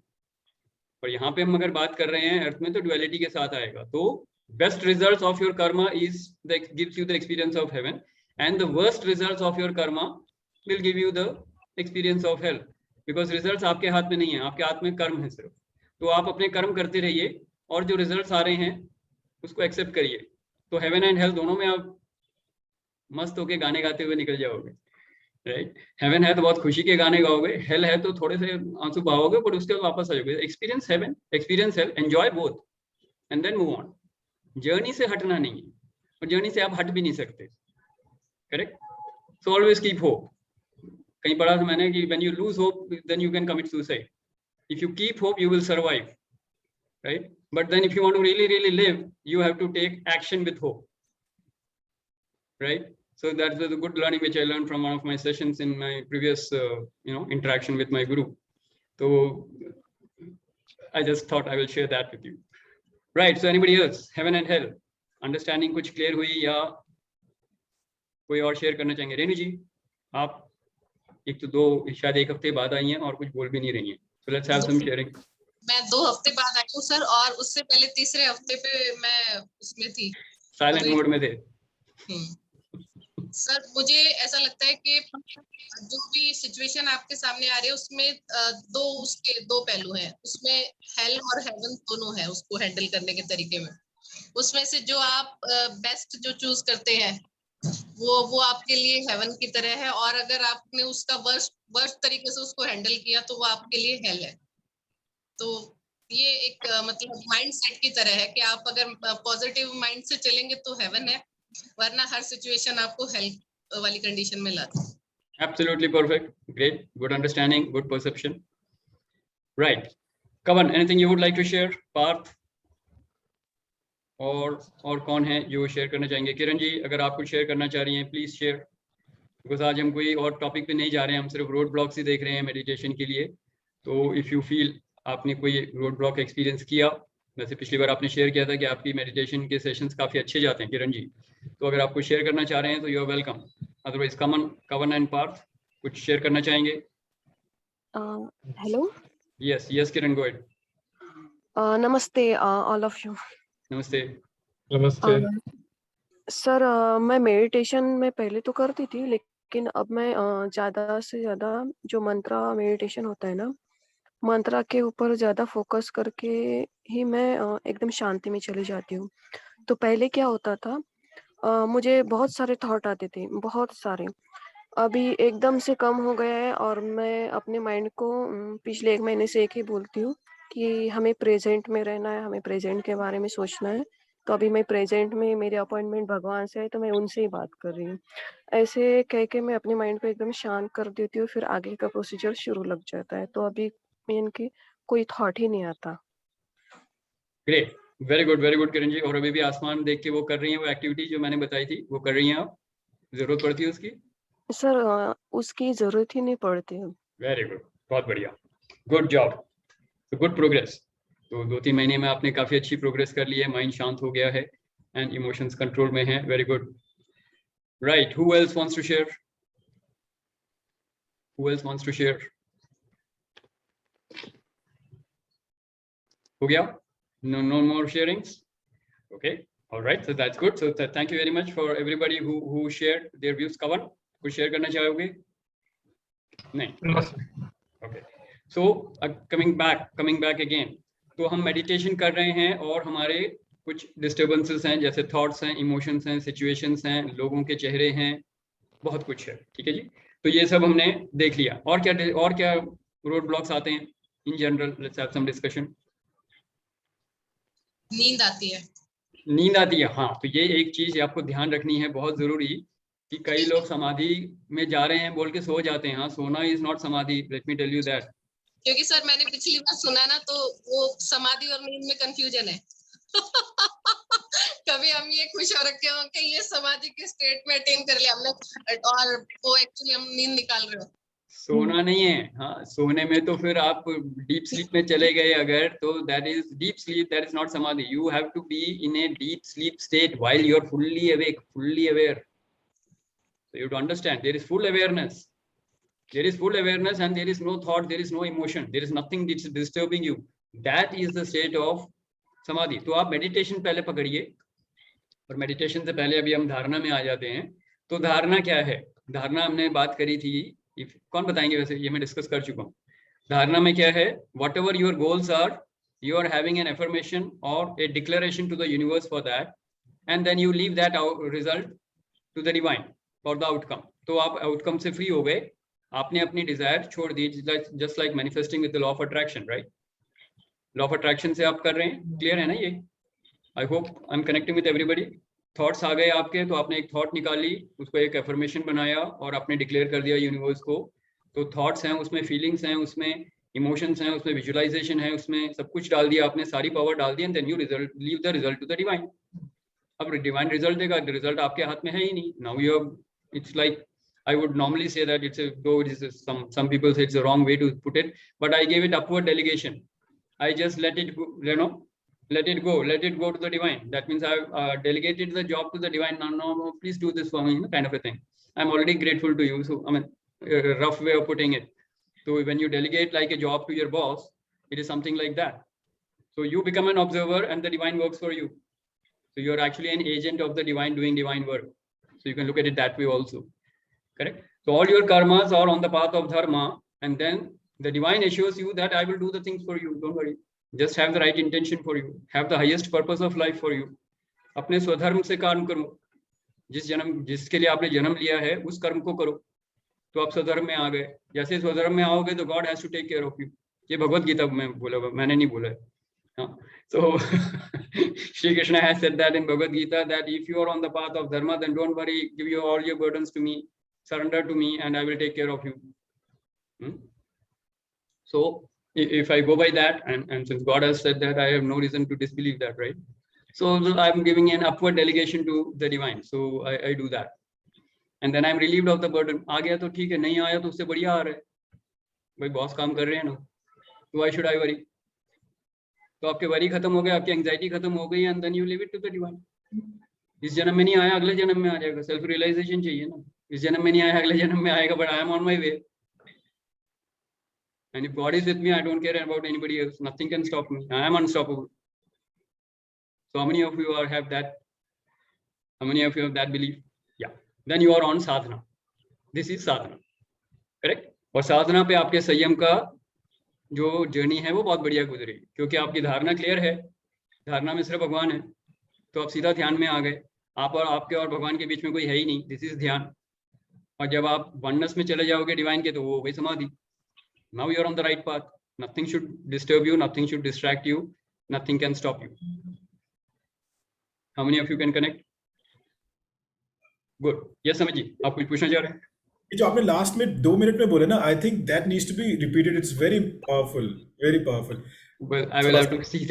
और यहाँ पे हम अगर बात कर रहे हैं अर्थ में, तो डुअलिटी के साथ आएगा। तो best results of your karma gives you the experience of heaven, and the worst results of your karma will give you the experience of hell, because results आपके हाथ में नहीं है, आपके हाथ में कर्म है सिर्फ। तो आप अपने कर्म करते रहिए और जो रिजल्ट्स आ रहे हैं उसको एक्सेप्ट करिए। तो हेवन एंड हेल दोनों में आप मस्त होके गाने गाते हुए निकल जाओगे, राइट। हेवन है तो बहुत खुशी के गाने गाओगे, हेल है तो थोड़े से आंसू बहाओगे, पर उसके बाद वापस आ जाओगे। Experience heaven, experience hell, enjoy both and then move on. Journey से हटना नहीं है, और जर्नी से आप हट भी नहीं सकते, correct. So always keep hope. कहीं पढ़ा था मैंने कि when you lose hope then you can commit suicide, if you keep hope you will survive, right. But then if you want to really live, you have to take action with hope, right? So that's the good learning which I learned from one of my sessions in my previous interaction with my guru. So I just thought I will share that with you. Right, so anybody else, heaven and hell understanding कुछ clear हुई, या कोई और share करना चाहेंगे? रेणु जी, आप एक तो शायद 1 हफ्ते बाद आई हैं और कुछ बोल भी नहीं रही हैं, so let's have some sharing. मैं 2 हफ्ते बाद आई हूँ सर, और उससे पहले तीसरे हफ्ते पे मैं उसमें थी, साइलेंट मोड में थे। सर मुझे ऐसा लगता है कि जो भी सिचुएशन आपके सामने आ रही है उसमें उसके 2 पहलू हैं, उसमें हेल और हेवन दोनों है उसको हैंडल करने के तरीके में। उसमें से जो आप बेस्ट जो चूज करते हैं वो आपके लिए हेवन की तरह है, और अगर आपने उसका वर्स्ट तरीके से उसको हैंडल किया तो वो आपके लिए हेल है। तो ये एक मतलब माइंड सेट की तरह है कि आप अगर पॉजिटिव माइंड से चलेंगे तो हेवन है, वरना हर सिचुएशन आपको हेल्प वाली कंडीशन में लाता है। Absolutely perfect. Great. Good understanding. Good perception. Right. Kavan, anything you would like to share? Parth? और कौन है जो शेयर करना चाहेंगे? किरण जी, अगर आप कुछ शेयर करना चाह रही हैं, प्लीज शेयर। बिकॉज आज हम कोई और टॉपिक पे नहीं जा रहे हैं, हम सिर्फ रोड ब्लॉक्स ही देख रहे हैं मेडिटेशन के लिए। तो इफ़ यू फील आपने कोई रोड ब्लॉक एक्सपीरियंस किया, वैसे पिछली बार आपने शेयर किया था कि आपकी मेडिटेशन के सेशंस काफ़ी अच्छे जाते हैं किरण जी, तो अगर आप कुछ शेयर करना चाह रहे हैं तो यू आर वेलकम। अदरवाइज कवन एंड पार्थ कुछ शेयर करना चाहेंगे? हेलो। यस किरण, गो अहेड। नमस्ते ऑल ऑफ यू। नमस्ते। नमस्ते। सर मैं मेडिटेशन में पहले तो करती थी, लेकिन अब मैं ज़्यादा से ज़्यादा जो मंत्रा मेडिटेशन होता है ना, मंत्रा के ऊपर ज़्यादा फोकस करके ही मैं एकदम शांति में चली जाती हूँ। तो पहले क्या होता था, मुझे बहुत सारे थॉट आते थे, बहुत सारे। अभी एकदम से कम हो गया है और मैं अपने माइंड को पिछले 1 महीने से एक ही बोलती हूँ कि हमें प्रेजेंट में रहना है, हमें प्रेजेंट के बारे में सोचना है। तो अभी मैं प्रेजेंट में, मेरे अपॉइंटमेंट भगवान से है तो मैं उनसे ही बात कर रही हूँ। ऐसे कह के मैं अपने माइंड को एकदम शांत कर देती हूँ, फिर आगे का प्रोसीजर शुरू लग जाता है। तो अभी मेन की कोई थॉट ही नहीं आता। Great, very good Kiran ji. और अभी भी आसमान देख के वो कर रही हैं, वो एक्टिविटी जो मैंने बताई थी वो कर रही हैं आप? जरूरत पड़ती है उसकी? सर उसकी जरूरत ही नहीं पड़ती है। वेरी गुड, बहुत बढ़िया, गुड जॉब, तो गुड प्रोग्रेस। तो 2-3 महीने में आपने काफी अच्छी प्रोग्रेस कर ली है, माइंड शांत हो गया है एंड इमोशंस कंट्रोल में है। Very good. Right, who else wants to share? Who else wants to share? हो गया? No more sharings? Okay, all right, so that's good. So thank you very much for everybody who shared their views. Kavan, कुछ share करना चाहोगे? नहीं? Okay, so coming back again, तो हम meditation कर रहे हैं और हमारे कुछ डिस्टर्बेंसेस हैं, जैसे थॉट्स हैं, इमोशंस हैं, सिचुएशंस हैं, लोगों के चेहरे हैं, बहुत कुछ है। ठीक है जी, तो ये सब हमने देख लिया। और क्या रोड ब्लॉक्स आते हैं in general? Let's have some discussion. नींद आती है। नींद आती है, हाँ। तो ये एक चीज आपको ध्यान रखनी है, बहुत जरूरी, कि कई लोग समाधि में जा रहे हैं बोल के सो जाते हैं। हाँ, सोना is not samadhi, let me tell you that. क्योंकि सर मैंने पिछली बार सुना ना, तो वो समाधि और नींद में कंफ्यूजन है। कभी हम ये खुश हो रखे हो कि ये समाधि के स्टेट में अटेन कर लिया हमने, और वो एक्चुअली हम नींद निकाल रहे हो। सोना नहीं है, हाँ। सोने में तो फिर आप डीप स्लीप में चले गए अगर, तो that is deep sleep, that is not samadhi. You have to be in a deep sleep state while you are fully awake, fully aware. So you have to understand, there is full awareness. There is full awareness and there is no thought, there is no emotion, there is nothing that is disturbing you. That is the state of समाधि। तो आप meditation पहले पकड़िए, और meditation से पहले अभी हम धारणा में आ जाते हैं। तो धारणा क्या है? धारणा हमने बात करी थी, कौन बताएंगे? वैसे ये मैं डिस्कस कर चुका हूँ। धारणा में क्या है? Whatever your goals are, you are having an affirmation और a declaration to the universe for that, and then you leave that result to the divine for the outcome. तो आप आउटकम से फ्री हो गए, आपने अपनी desire छोड़ दी, just like manifesting with the law of attraction, right? Law of attraction से आप कर रहे हैं, क्लियर है ना ये? I hope I am connecting with everybody. Thoughts आ गए आपके, तो आपने एक थॉट निकाली, उसको एक एफर्मेशन बनाया और आपने डिक्लेयर कर दिया यूनिवर्स को। तो थॉट्स हैं, उसमें फीलिंग्स हैं, उसमें इमोशंस हैं, उसमें विजुअलाइजेशन है, उसमें सब कुछ डाल दिया आपने, सारी पावर डाल दी, and then you leave the result to the divine. अब डिवाइन रिजल्ट देगा, रिजल्ट आपके हाथ में है ही नहीं। Now you have, it's like, I would normally say that it's a, though it is some people say it's a wrong way to put it, but I gave it upward delegation. I just let it go, you know, let it go to the divine. That means I've delegated the job to the divine. No, please do this for me, kind of a thing. I'm already grateful to you. So I mean, a rough way of putting it. So when you delegate like a job to your boss, it is something like that. So you become an observer and the divine works for you. So you're actually an agent of the divine doing divine work. So you can look at it that way also. Correct? So all your karmas are on the path of dharma, and then the divine assures you that I will do the things for you. Don't worry. Just have the right intention for you. Have the highest purpose of life for you. अपने स्वधर्म से कर्म करो। जिसके लिए आपने जन्म लिया है उस कर्म को करो, तो आप स्वधर्म में आ गए। जैसे स्वधर्म में आओगे तो God has to take care of you. ये भगवत गीता में बोला हुआ, मैंने नहीं बोला है, So Shri Krishna has said that in Bhagavad Gita, that if you are on the path of dharma, then don't worry, give you all your burdens to me, surrender to me, and I will take care of you. So if I go by that, and since God has said that, I have no reason to disbelieve that, right? So I'm giving an upward delegation to the divine. So I do that. And then I'm relieved of the burden. आ गया तो ठीक है, नहीं आया तो उससे बढ़िया आ रहा है. भाई बॉस काम कर रहे हैं ना, तो why should I worry? तो आपके वरी खत्म हो गए, आपकी एंजाइटी खत्म हो गई, and then you leave it to the divine. इस जन्म में नहीं आया, अगले जन्म में आ जाएगा. सेल्फ रियलाइजेशन चाहिए ना. इस जन्म में नहीं आया, अगले जन्म में आएगा, but I am on my way. And if God is with me, I don't care about anybody else. Nothing can stop me. I am unstoppable. So how many of you have that? How many of you have that belief? Yeah. Then you are on sadhana. This is sadhana. Correct? और साधना पे आपके संयम का जो journey है वो बहुत बढ़िया गुजरी, क्योंकि आपकी धारणा क्लियर है. धारणा में सिर्फ भगवान है, तो आप सीधा ध्यान में आ गए. आप और आपके और भगवान के बीच में कोई है ही नहीं. दिस इज ध्यान. और जब आप वननेस में चले जाओगे डिवाइन के, तो वो हो गई समाधि. Now you are on the right path. Nothing should disturb you. Nothing should distract you. Nothing can stop you. How many of you can connect? Good. Yes, Samit ji, आप कुछ पूछना चाह रहे हैं? जो आपने लास्ट में 2 मिनट में बोले ना, I think that needs to be repeated. It's very powerful, very powerful. Well, I will have to see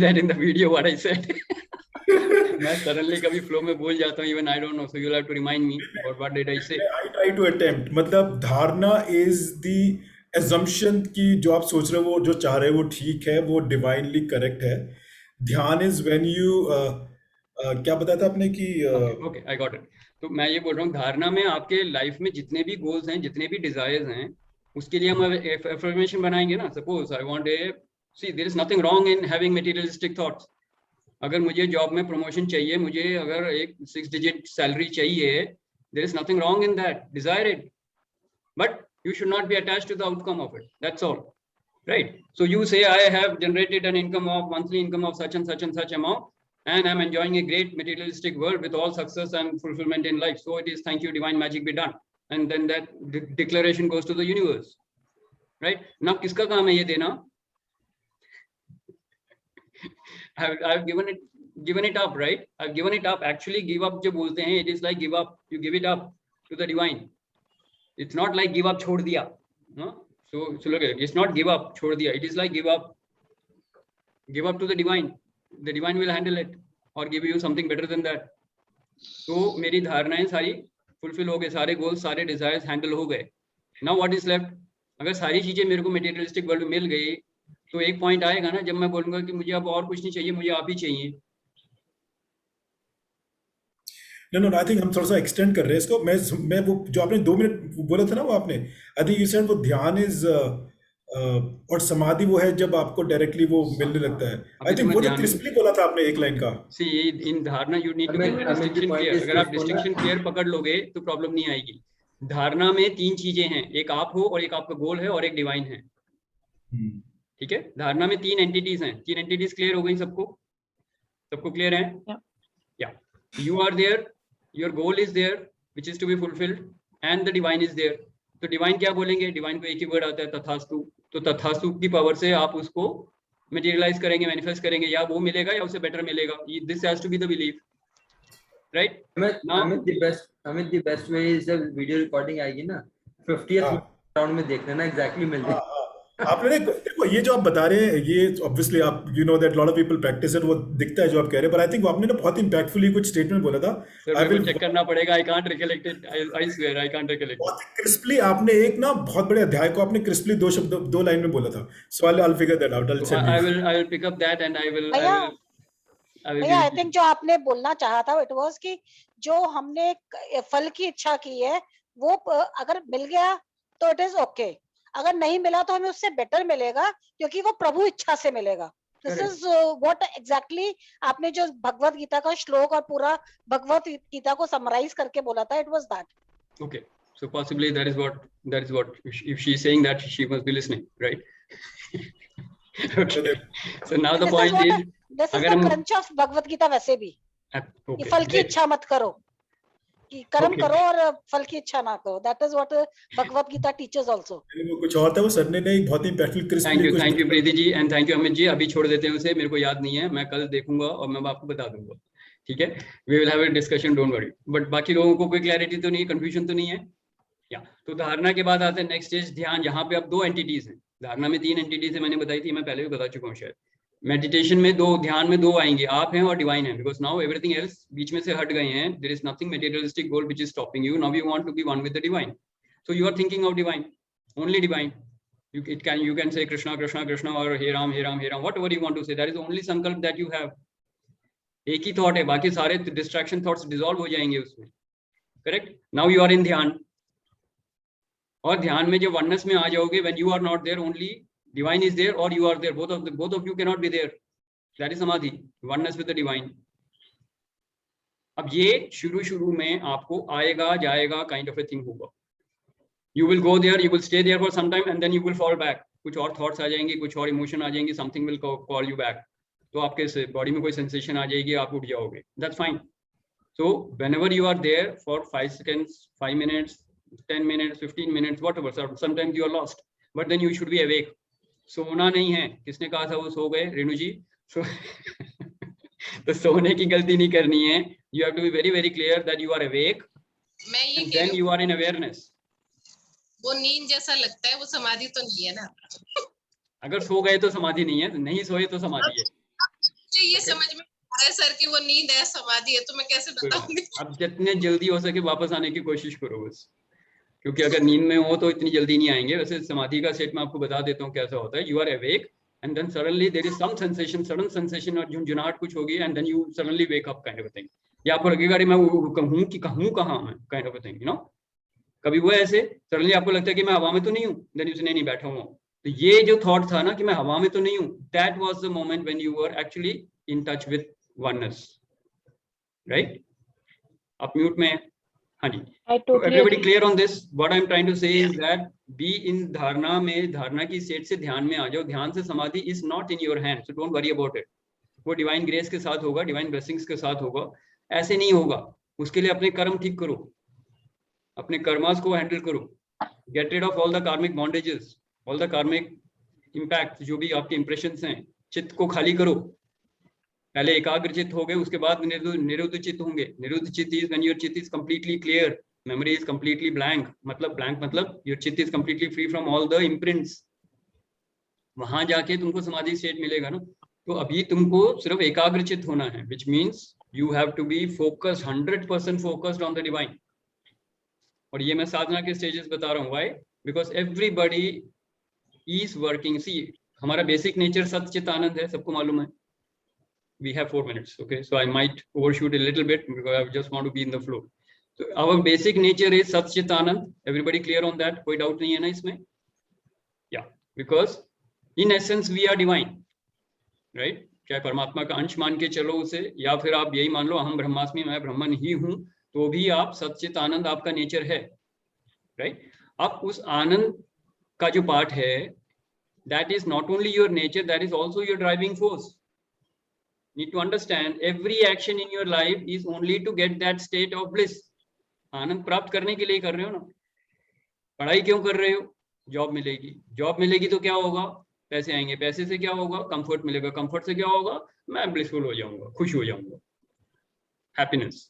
that in the video what I said. मैं suddenly कभी flow में बोल जाता हूँ, even I don't know. So you'll have to remind me. Or what did I say? I try to attempt. मतलब धारणा is the assumption कि जो आप सोच रहे हो, वो जो चाह रहे हो वो ठीक है, वो divinely correct है. ध्यान is when you क्या बताया था आपने कि okay, I got it. तो मैं ये बोल रहा हूँ, धारणा में आपके लाइफ में जितने भी गोल्स हैं, जितने भी डिजायर्स हैं, उसके लिए हम एफर्मेशन बनाएंगे ना. Suppose I want see there is nothing wrong in having materialistic thoughts. अगर मुझे जॉब में प्रमोशन चाहिए, मुझे अगर एक 6 डिजिट सैलरी चाहिए, there is nothing wrong in that. Desire it, but you should not be attached to the outcome of it. That's all, right? So you say, I have generated an income of monthly income of such and such and such amount, and I'm enjoying a great materialistic world with all success and fulfillment in life. So it is, thank you, divine magic be done. And then that declaration goes to the universe, right? Now kiska kaam hai ye dena? I've given it up, right? I've given it up. Actually give up jo bolte hain, it is like give up. You give it up to the divine. It's not like give up, छोड़ दिया. No? So look at it. It's not give up, छोड़ दिया. It is like give up to the divine. The divine will handle it or give you something better than that. So मेरी धारणाएं सारी fulfill हो गए, सारे goals, सारे desires handle हो गए. Now what is left? अगर सारी चीजें मेरे को materialistic world में मिल गई, तो एक point आएगा ना जब मैं बोलूंगा कि मुझे अब और कुछ नहीं चाहिए, मुझे आप ही चाहिए. No, I think हम थोड़ा सा एक्सटेंड कर रहे हैं इसको. मैं वो जो आपने 2 मिनट बोला था ना, वो आपने आई थिंक यू सेड वो ध्यान इज और समाधि वो है जब आपको डायरेक्टली वो मिलने लगता है. आई थिंक वो जो क्रिस्पली बोला था आपने एक लाइन का. See in dharana you need to be distinction clear. अगर आप डिस्टिंक्शन क्लियर पकड़ लोगे तो प्रॉब्लम नहीं आएगी. धारणा में 3 चीजें हैं, एक आप हो और एक आपका गोल है और एक डिवाइन है. ठीक है, धारणा में 3 एंटिटीज हैं. 3 एंटिटीज क्लियर हो गई सबको क्लियर है? या you are there, your goal is there which is to be fulfilled, and the divine is there. तो divine क्या बोलेंगे? divine को एक ही वर्ड आता है, तथास्तु. तो तथास्तु की पावर से आप उसको materialize करेंगे, manifest करेंगे, या वो मिलेगा या उससे better मिलेगा. This has to be the belief, right? Amit, the best way is जब video recording आएगी ना, 50th round में देख लेना, exactly मिल जाएगा. आपने देखो ये जो आप बता रहे हैं, ये ऑब्वियसली आप you know that lot of people practice it, वो दिखता है जो आप कह रहे हैं. पर आई थिंक आपने ना बहुत इंपैक्टफुली कुछ स्टेटमेंट बोला था. आई विल चेक करना पड़ेगा. I can't recollect it. I swear I can't recollect. बहुत क्रिस्पली आपने एक ना बहुत बड़े अध्याय को आपने क्रिस्पली 2 लाइन में बोला था. So I will figure that out. I will pick up that and I will I think जो आपने बोलना चाहा था इट वाज कि जो हमने फल की इच्छा की है वो अगर मिल गया तो इट इज ओके. अगर नहीं मिला तो हमें उससे बेटर मिलेगा, क्योंकि वो प्रभु इच्छा से मिलेगा. दिस इज व्हाट एग्जैक्टली आपने जो भगवत गीता का श्लोक और पूरा भगवत गीता को समराइज करके बोला था. It was that. Okay, so possibly that is what if she is saying that she must be listening, right? Okay, so now the point is, this is the crunch of Bhagavad Gita. वैसे भी ये फल की इच्छा मत करो, कि कर्म Okay. करो और फल की इच्छा ना करो. That is what Bhagavad Gita teaches also. वो कुछ और था, वो सर ने नहीं बहुत ही प्रैक्टिकल थैंक क्रिस्पली यू कुछ Preeti ji and thank you Amit ji. अभी छोड़ देते हैं उसे, मेरे को याद नहीं है, मैं कल देखूंगा और मैं आपको बता दूंगा. ठीक है, we will have a discussion, don't worry. But बाकी लोगों को कोई क्लैरिटी तो नहीं, कंफ्यूजन तो नहीं है. या तो धारणा के बाद आते हैं नेक्स्ट स्टेज ध्यान. यहाँ पे अब 2 एंटिटीज हैं. धारणा में 3 एंटिटीज है, मैंने बताई थी, मैं पहले भी बता चुका हूँ शायद. मेडिटेशन में 2, ध्यान में 2 आएंगे, आप हैं और डिवाइन है. बिकॉज नाउ एवरीथिंग एल्स बीच में से हट गए हैं. There is nothing materialistic goal which is stopping you. Now you want to be one with the divine. So you are thinking of divine, only divine. You can say Krishna Krishna Krishna or He Ram He Ram He Ram, whatever you want to say. That is the only sankalp that you have. एक ही thought है, बाकी सारे distraction thoughts dissolve हो जाएंगे उसमें. Correct. Now you are in dhyan, और ध्यान में जब वननेस में आ जाओगे, when you are not there, only divine is there or you are there. Both of you cannot be there. That is samadhi, oneness with the divine. अब ये शुरू में आपको आएगा जाएगा काइंड ऑफ ए थिंग होगा. You will go there, you will stay there for some time and then you will fall back. कुछ और थॉट्स आ जाएंगे, कुछ और इमोशन आ जाएंगे, something will call you back. तो आपके बॉडी में कोई सेंसेशन आ जाएगी, आप उठ जाओगे. That's fine. So whenever you are there for 5 seconds, 5 minutes, 10 minutes, 15 minutes, whatever, sometimes you are lost. But then you should be awake. सोना नहीं है. किसने कहा था वो सो गए? रेणु जी. तो सोने की गलती नहीं करनी है. You have to be very very clear that you are awake. मैं ये And then you are in awareness. वो नींद जैसा लगता है, वो समाधि तो नहीं है ना. अगर सो गए तो समाधि नहीं है, नहीं सोए तो समाधि है. मुझे ये समझ में आ रहा है सर कि वो नींद है, समाधि है, तो मैं कैसे बताऊंगी. अब जितने जल्दी हो सके वापस आने की कोशिश करो बस, क्योंकि अगर नींद में हो तो इतनी जल्दी नहीं आएंगे. वैसे समाधि का सेट मैं आपको बता देता हूँ कैसा होता है. You are awake and then suddenly there is some sensation, sudden sensation और झुंझुनाहट कुछ होगी and then you suddenly wake up kind of a thing. या आपको लगेगा अरे मैं कहूँ कि कहूँ कहाँ मैं kind of a thing, you know. कभी वो ऐसे सडनली आपको लगता है कि मैं हवा में तो नहीं हूँ, देन यू से नहीं बैठा हुआ हूँ. तो ये जो थॉट था ना कि मैं हवा में तो नहीं हूँ, that was the moment when you were actually in touch with oneness. Right. आप म्यूट में. हाँ जी. Everybody clear on this? What I am trying to say is that be in dharana में, धारणा की स्टेट से ध्यान में आ जाओ. ध्यान से समाधि is not in your hand, so don't worry about it. वो डिवाइन ग्रेस के साथ होगा, डिवाइन ब्लेसिंग्स के साथ होगा. ऐसे नहीं होगा. उसके लिए अपने कर्म ठीक करो, अपने कर्मास को हैंडल करो. Get rid of all the karmic bondages, all the karmic impact, जो भी आपके इंप्रेशंस हैं. चित्त को खाली करो. पहले एकाग्र चित्त हो गए, उसके बाद निरुद्ध चित्त होंगे. निरुद्ध चित्त इज व्हेन योर चित्त is completely clear, memory is completely blank. मतलब योर चित्त is completely free from all the imprints. वहां जाके तुमको समाधि स्टेट मिलेगा ना. तो अभी तुमको सिर्फ एकाग्र चित्त होना है, which means you have to be focused, 100% focused on the divine. और ये मैं साधना के स्टेजेस बता रहा हूँ. Why? Because everybody is working. See, हमारा बेसिक नेचर सच्चित आनंद है, सबको मालूम है. We have 4 minutes, okay? So I might overshoot a little bit because I just want to be in the flow. So our basic nature is Sat Chit Anand. Everybody clear on that? कोई doubt नहीं है ना इसमें? Yeah, because in essence we are divine, right? चाहे परमात्मा का अंश मान के चलो उसे, या फिर आप यही मान लो हम ब्रह्मास्मि, मैं ब्रह्मन ही हूँ, तो भी आप सत चित आनंद आपका नेचर है, राइट? अब उस आनंद का जो पार्ट है, that is not only your nature, that is also your driving force. Need to understand every action in your life is only to get that state of bliss. आनंद प्राप्त करने के लिए कर रहे हो ना. पढ़ाई क्यों कर रहे हो? जॉब मिलेगी. जॉब मिलेगी तो क्या होगा? पैसे आएंगे. पैसे से क्या होगा? कंफर्ट मिलेगा. कंफर्ट से क्या होगा? मैं ब्लिसफुल हो जाऊंगा, खुश हो जाऊंगा. Happiness,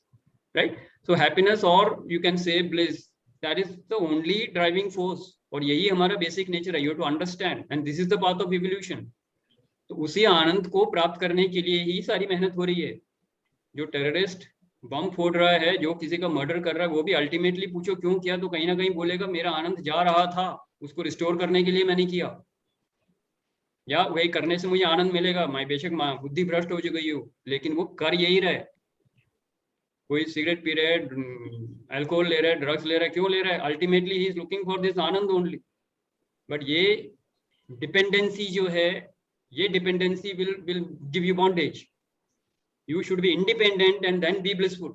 right? सो हैप्पीनेस और you can say bliss, that is the only driving force. और यही हमारा बेसिक नेचर है. You have to understand and this is the path of evolution. तो उसी आनंद को प्राप्त करने के लिए ही सारी मेहनत हो रही है. जो टेररिस्ट बम फोड़ रहा है, जो किसी का मर्डर कर रहा है, वो भी अल्टीमेटली पूछो क्यों किया, तो कहीं ना कहीं बोलेगा मेरा आनंद जा रहा था, उसको रिस्टोर करने के लिए मैंने किया, या वही करने से मुझे आनंद मिलेगा. मैं बेशक बुद्धि भ्रष्ट हो गई हो, लेकिन वो कर यही रहा है. कोई सिगरेट पी रहा है, अल्कोहल ले रहा है, ड्रग्स ले रहा है, क्यों ले रहा है? Ultimately he is looking for this Anand only. But ये डिपेंडेंसी जो है, ये dependency will give you bondage. You should be independent and then be blissful.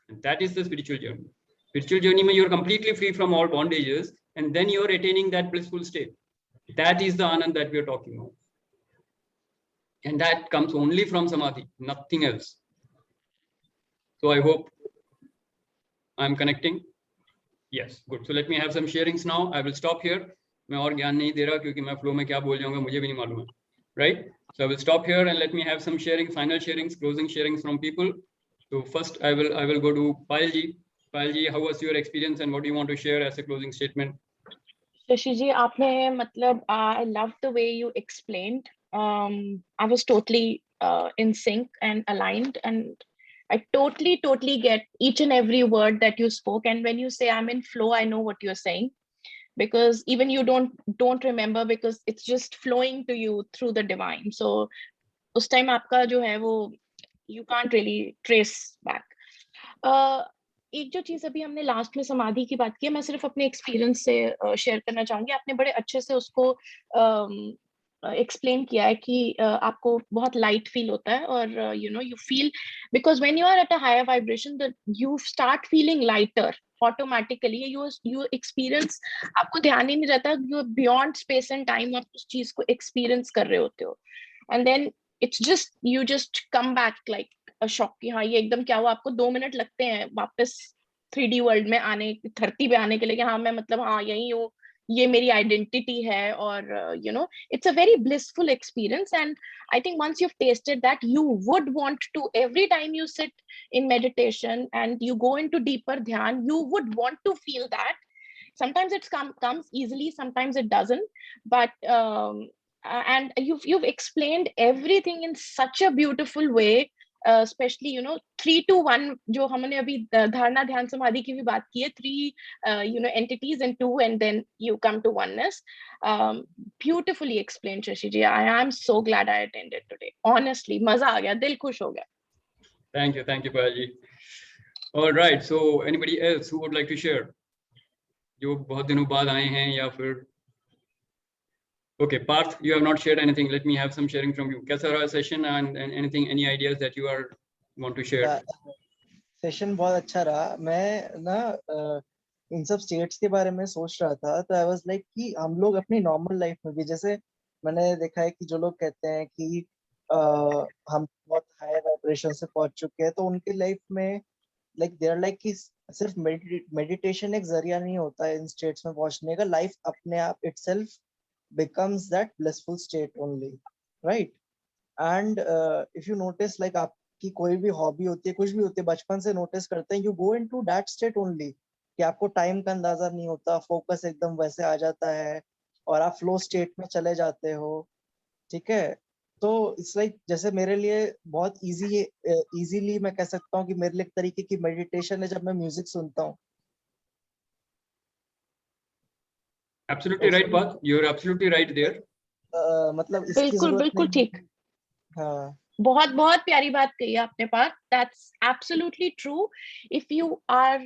And that is the spiritual journey. Spiritual journey mein you are completely free from all bondages and then you are attaining that blissful state. That is the anand that we are talking about. And that comes only from samadhi, nothing else. So I hope I'm connecting. Yes, good. So let me have some sharings now. I will stop here. मैं और ज्ञान नहीं दे रहा क्योंकि मैं flow में क्या बोल जाऊंगा मुझे भी नहीं मालूम है. Right? So I will stop here and let me have some sharing, final sharings, closing sharings from people. So first I will go to Payal ji. Payal ji, how was your experience and what do you want to share as a closing statement? Shashi जी, आपने मतलब I loved the way you explained. I was totally in sync and aligned, and I totally get each and every word that you spoke. And when you say I'm in flow, I know what you're saying, because even you don't remember, because it's just flowing to you through the divine. So उस time आपका जो है वो you can't really trace back. एक जो चीज अभी हमने लास्ट में समाधि की बात की है, मैं सिर्फ अपने एक्सपीरियंस से शेयर करना चाहूंगी. आपने बड़े अच्छे से उसको एक्सप्लेन किया है कि आपको बहुत लाइट फील होता है और you know you feel, because when you are at a higher vibration you start feeling lighter automatically. You experience, आपको ध्यान ही नहीं रहता, you beyond space and time, आप उस चीज को एक्सपीरियंस कर रहे होते हो. And then it's just you just come back like shock कि हाँ ये एकदम क्या हुआ. आपको 2 मिनट लगते हैं वापस 3D वर्ल्ड में आने, धरती पे आने के लिए कि हाँ मैं मतलब हाँ यही हूँ, ये मेरी आइडेंटिटी है. और you know it's a very blissful experience. And I think once you've tasted that, you would want to, every time you sit in meditation and you go into deeper dhyan, you would want to feel that. Sometimes it comes easily, sometimes it doesn't, but and you've explained everything in such a beautiful way. Especially 3 to 1 जो हमने अभी धारणा ध्यान समाधि की भी बात की है, 3 entities and 2 and then you come to oneness. Beautifully explained Shashi ji. I am so glad I attended today. Honestly, मजा आ गया, दिल खुश हो गया. Thank you Payal ji. All right, so anybody else who would like to share, जो बहुत दिनों बाद आए हैं या फिर Okay, Parth, you have not shared anything. Let me have some sharing from you. कैसा रहा session and anything, any ideas that you want to share? Session बहुत अच्छा रहा. मैं ना इन सब स्टेट्स के बारे में सोच रहा था, तो आई वाज लाइक कि हम लोग अपनी नॉर्मल लाइफ में भी, जैसे मैंने देखा है कि जो लोग कहते हैं कि हम बहुत हायर वाइब्रेशन से पहुंच चुके हैं, तो उनकी लाइफ में लाइक देयर लाइक कि सिर्फ मेडिटेशन एक जरिया नहीं होता है इन स्टेट्स में पहुंचने का. लाइफ अपने आप itself becomes that blissful state only, right? And if you notice, like आपकी कोई भी हॉबी होती है, कुछ भी होती है, बचपन से नोटिस करते हैं, you go into that state only, कि आपको टाइम का अंदाजा नहीं होता, फोकस एकदम वैसे आ जाता है और आप फ्लो स्टेट में चले जाते हो. ठीक है, तो इट्स लाइक जैसे मेरे लिए बहुत इजीली मैं कह सकता हूँ कि मेरे लिए एक तरीके की मेडिटेशन है जब मैं म्यूजिक सुनता हूँ. Absolutely right, Parth. You're absolutely right there. मतलब इसकी बिल्कुल ठीक. हाँ, बहुत प्यारी बात कही आपने Partha. That's absolutely true. If you are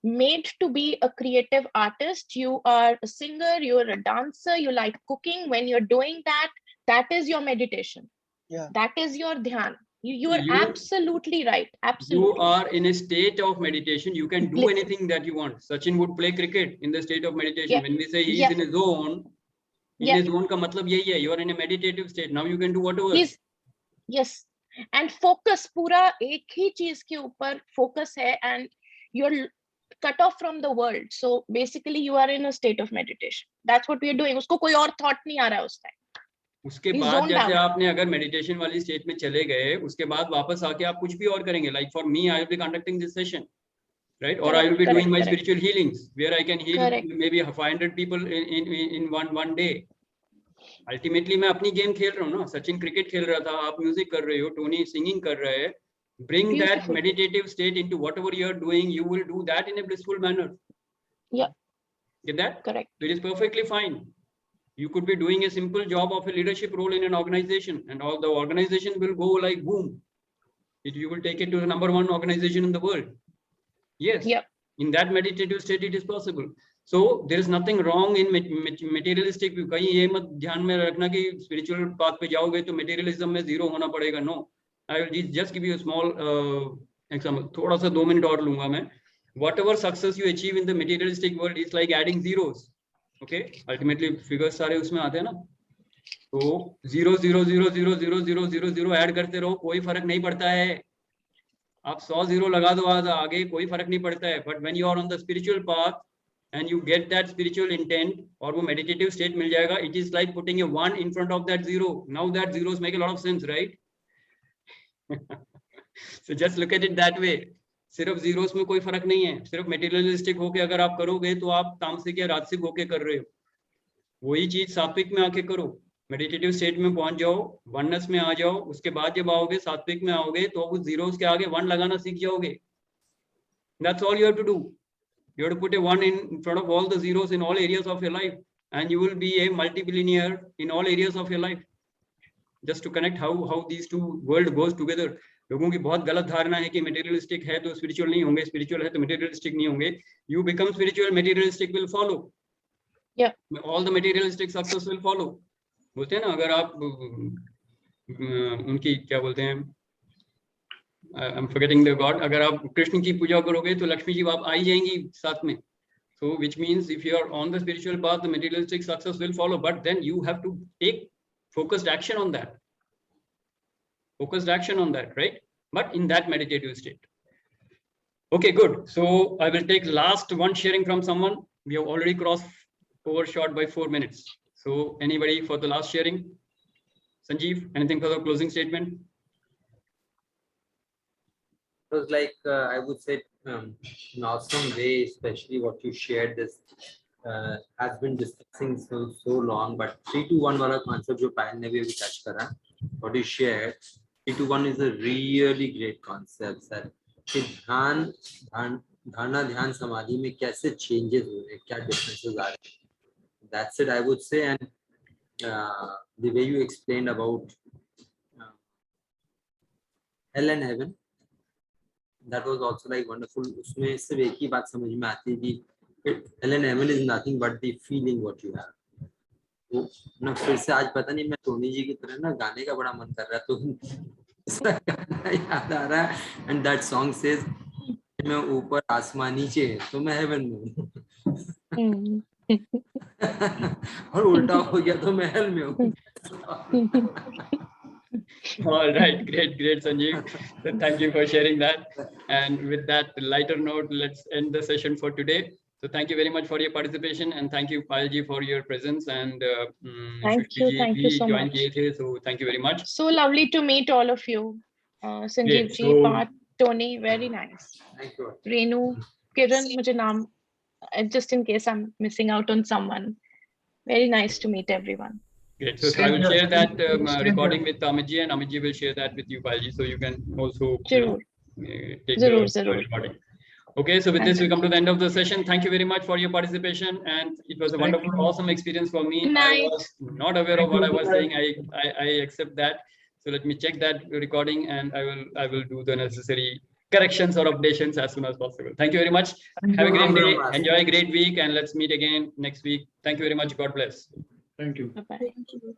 made to be a creative artist, you are a singer, you're a dancer, you like cooking, when you're doing that is your meditation. Yeah. That is your dhyan. You are absolutely right. Absolutely. You are in a state of meditation. You can do anything that you want. Sachin would play cricket in the state of meditation. Yeah. When we say he is in a zone, in a zone का मतलब यही है. You are in a meditative state. Now you can do whatever. Yes. And focus, पूरा एक ही चीज के ऊपर focus है, and you're cut off from the world. So basically you are in a state of meditation. That's what we are doing. उसको कोई और thought नहीं आ रहा है उस time. उसके बाद जैसे आपने अगर मेडिटेशन वाली स्टेट में चले गए, उसके बाद वापस आके आप कुछ भी और करेंगे. Like for me, I will be conducting this session, right? और I will be doing my spiritual healings where I can heal maybe 500 people in one day. Ultimately मैं अपनी गेम खेल रहा हूँ ना. सचिन क्रिकेट खेल रहा था, आप म्यूजिक कर रहे हो, टोनी सिंगिंग कर रहे हैं. Bring that meditative state into whatever you are doing. You will do that in a blissful manner. Yeah. Get that? Correct. It is perfectly fine. You could be doing a simple job of a leadership role in an organization, and all the organization will go like boom. You will take it to the #1 organization in the world. Yes. Yep. In that meditative state, it is possible. So there is nothing wrong in materialistic. कहीं ये मत ध्यान में रखना कि spiritual path पे जाओगे तो materialism में zero होना पड़ेगा. No. I will just give you a small example. थोड़ा सा 2 मिनट और लूंगा मैं. Whatever success you achieve in the materialistic world is like adding zeros. Okay, ultimately figures सारे उसमें आते हैं ना. तो 0 0 0 0 0 0 0 0 ऐड करते रहो, कोई फर्क नहीं पड़ता है. आप 100 जीरो लगा दो आगे, कोई फर्क नहीं पड़ता है. But when you are on the spiritual path and you get that spiritual intent और वो meditative state मिल जाएगा, it is like putting a 1 in front of that 0. Now that zeros make a lot of sense, right? So just look at it that way. सिर्फ zeros में कोई फर्क नहीं है. सिर्फ materialistic होके अगर आप करोगे तो आप तामसिक या राजसिक होके कर रहे हो. वही चीज सात्विक में आके करो, मेडिटेटिव स्टेट में पहुंच जाओ, वननेस में आ जाओ. उसके बाद जब आओगे सात्विक में आओगे तो उस जीरोस के आगे 1 लगाना सीख जाओगे. That's all you have to do. You have to put a 1 in front of all the zeros in all areas of your life, and you will be a multi-billionaire in all areas of your life. Just to connect how these two world goes together. लोगों की बहुत गलत धारणा है कि materialistic है तो spiritual नहीं होंगे, spiritual है तो materialistic नहीं होंगे. You become spiritual, materialistic will follow. Yeah. All the materialistic success will follow. बोलते हैं ना, अगर आप उनकी क्या बोलते हैं, I'm forgetting the god, अगर आप कृष्ण की पूजा करोगे तो लक्ष्मी जी आप आई जाएंगी साथ में. So which means if you are on the spiritual path, the materialistic success will follow, but then you have to take focused action on that. Focused action on that, right? But in that meditative state. Okay, good. So I will take last one sharing from someone. We have already crossed overshot by 4 minutes. So anybody for the last sharing? Sanjeev, anything for the closing statement? It was like, I would say, in awesome way, especially what you shared. This has been discussing so long, but 3 to 1 वाला concept जो Payal ने भी अभी touch करा, what you shared, 3 to 1 is a really great concept, sir. कि धारणा ध्यान समाधि में कैसे changes हो रहे हैं, क्या differences आ रहे हैं. That's it, I would say. And the way you explained about hell and heaven, that was also like wonderful. उसमें सिर्फ एक ही बात समझ में आती है कि hell and heaven is nothing but the feeling what you have. तो ना फिर से आज पता नहीं, मैं टोनी जी की तरह ना गाने का बड़ा मन कर रहा है, तो इसका गाना याद आ रहा है. And that song says, मैं ऊपर आसमान नीचे है तो मैं heaven में हूँ. और उल्टा हो गया तो मैं hell में हूँ. All right, great Sanjeev. So thank you for sharing that. And with that lighter note, let's end the session for today. So thank you very much for your participation, and thank you Payal ji for your presence, and thank you so much. So thank you very much. So lovely to meet all of you. Sanjeev ji, Pat, Tony, very nice. Thank you. Renu, Kiran, मुझे नाम, just in case I'm missing out on someone. Very nice to meet everyone. Great. So I will share that recording with Amit ji, and Amit ji will share that with you, Payal ji, so you can also take the recording. Okay, so with this we come to the end of the session. Thank you very much for your participation, and it was a wonderful, awesome experience for me. I was not aware of what I was saying. I accept that. So let me check that recording, and I will do the necessary corrections or updations as soon as possible. Thank you very much. Have a great day. Enjoy a great week, and let's meet again next week. Thank you very much. God bless. Thank you. Bye-bye. Thank you.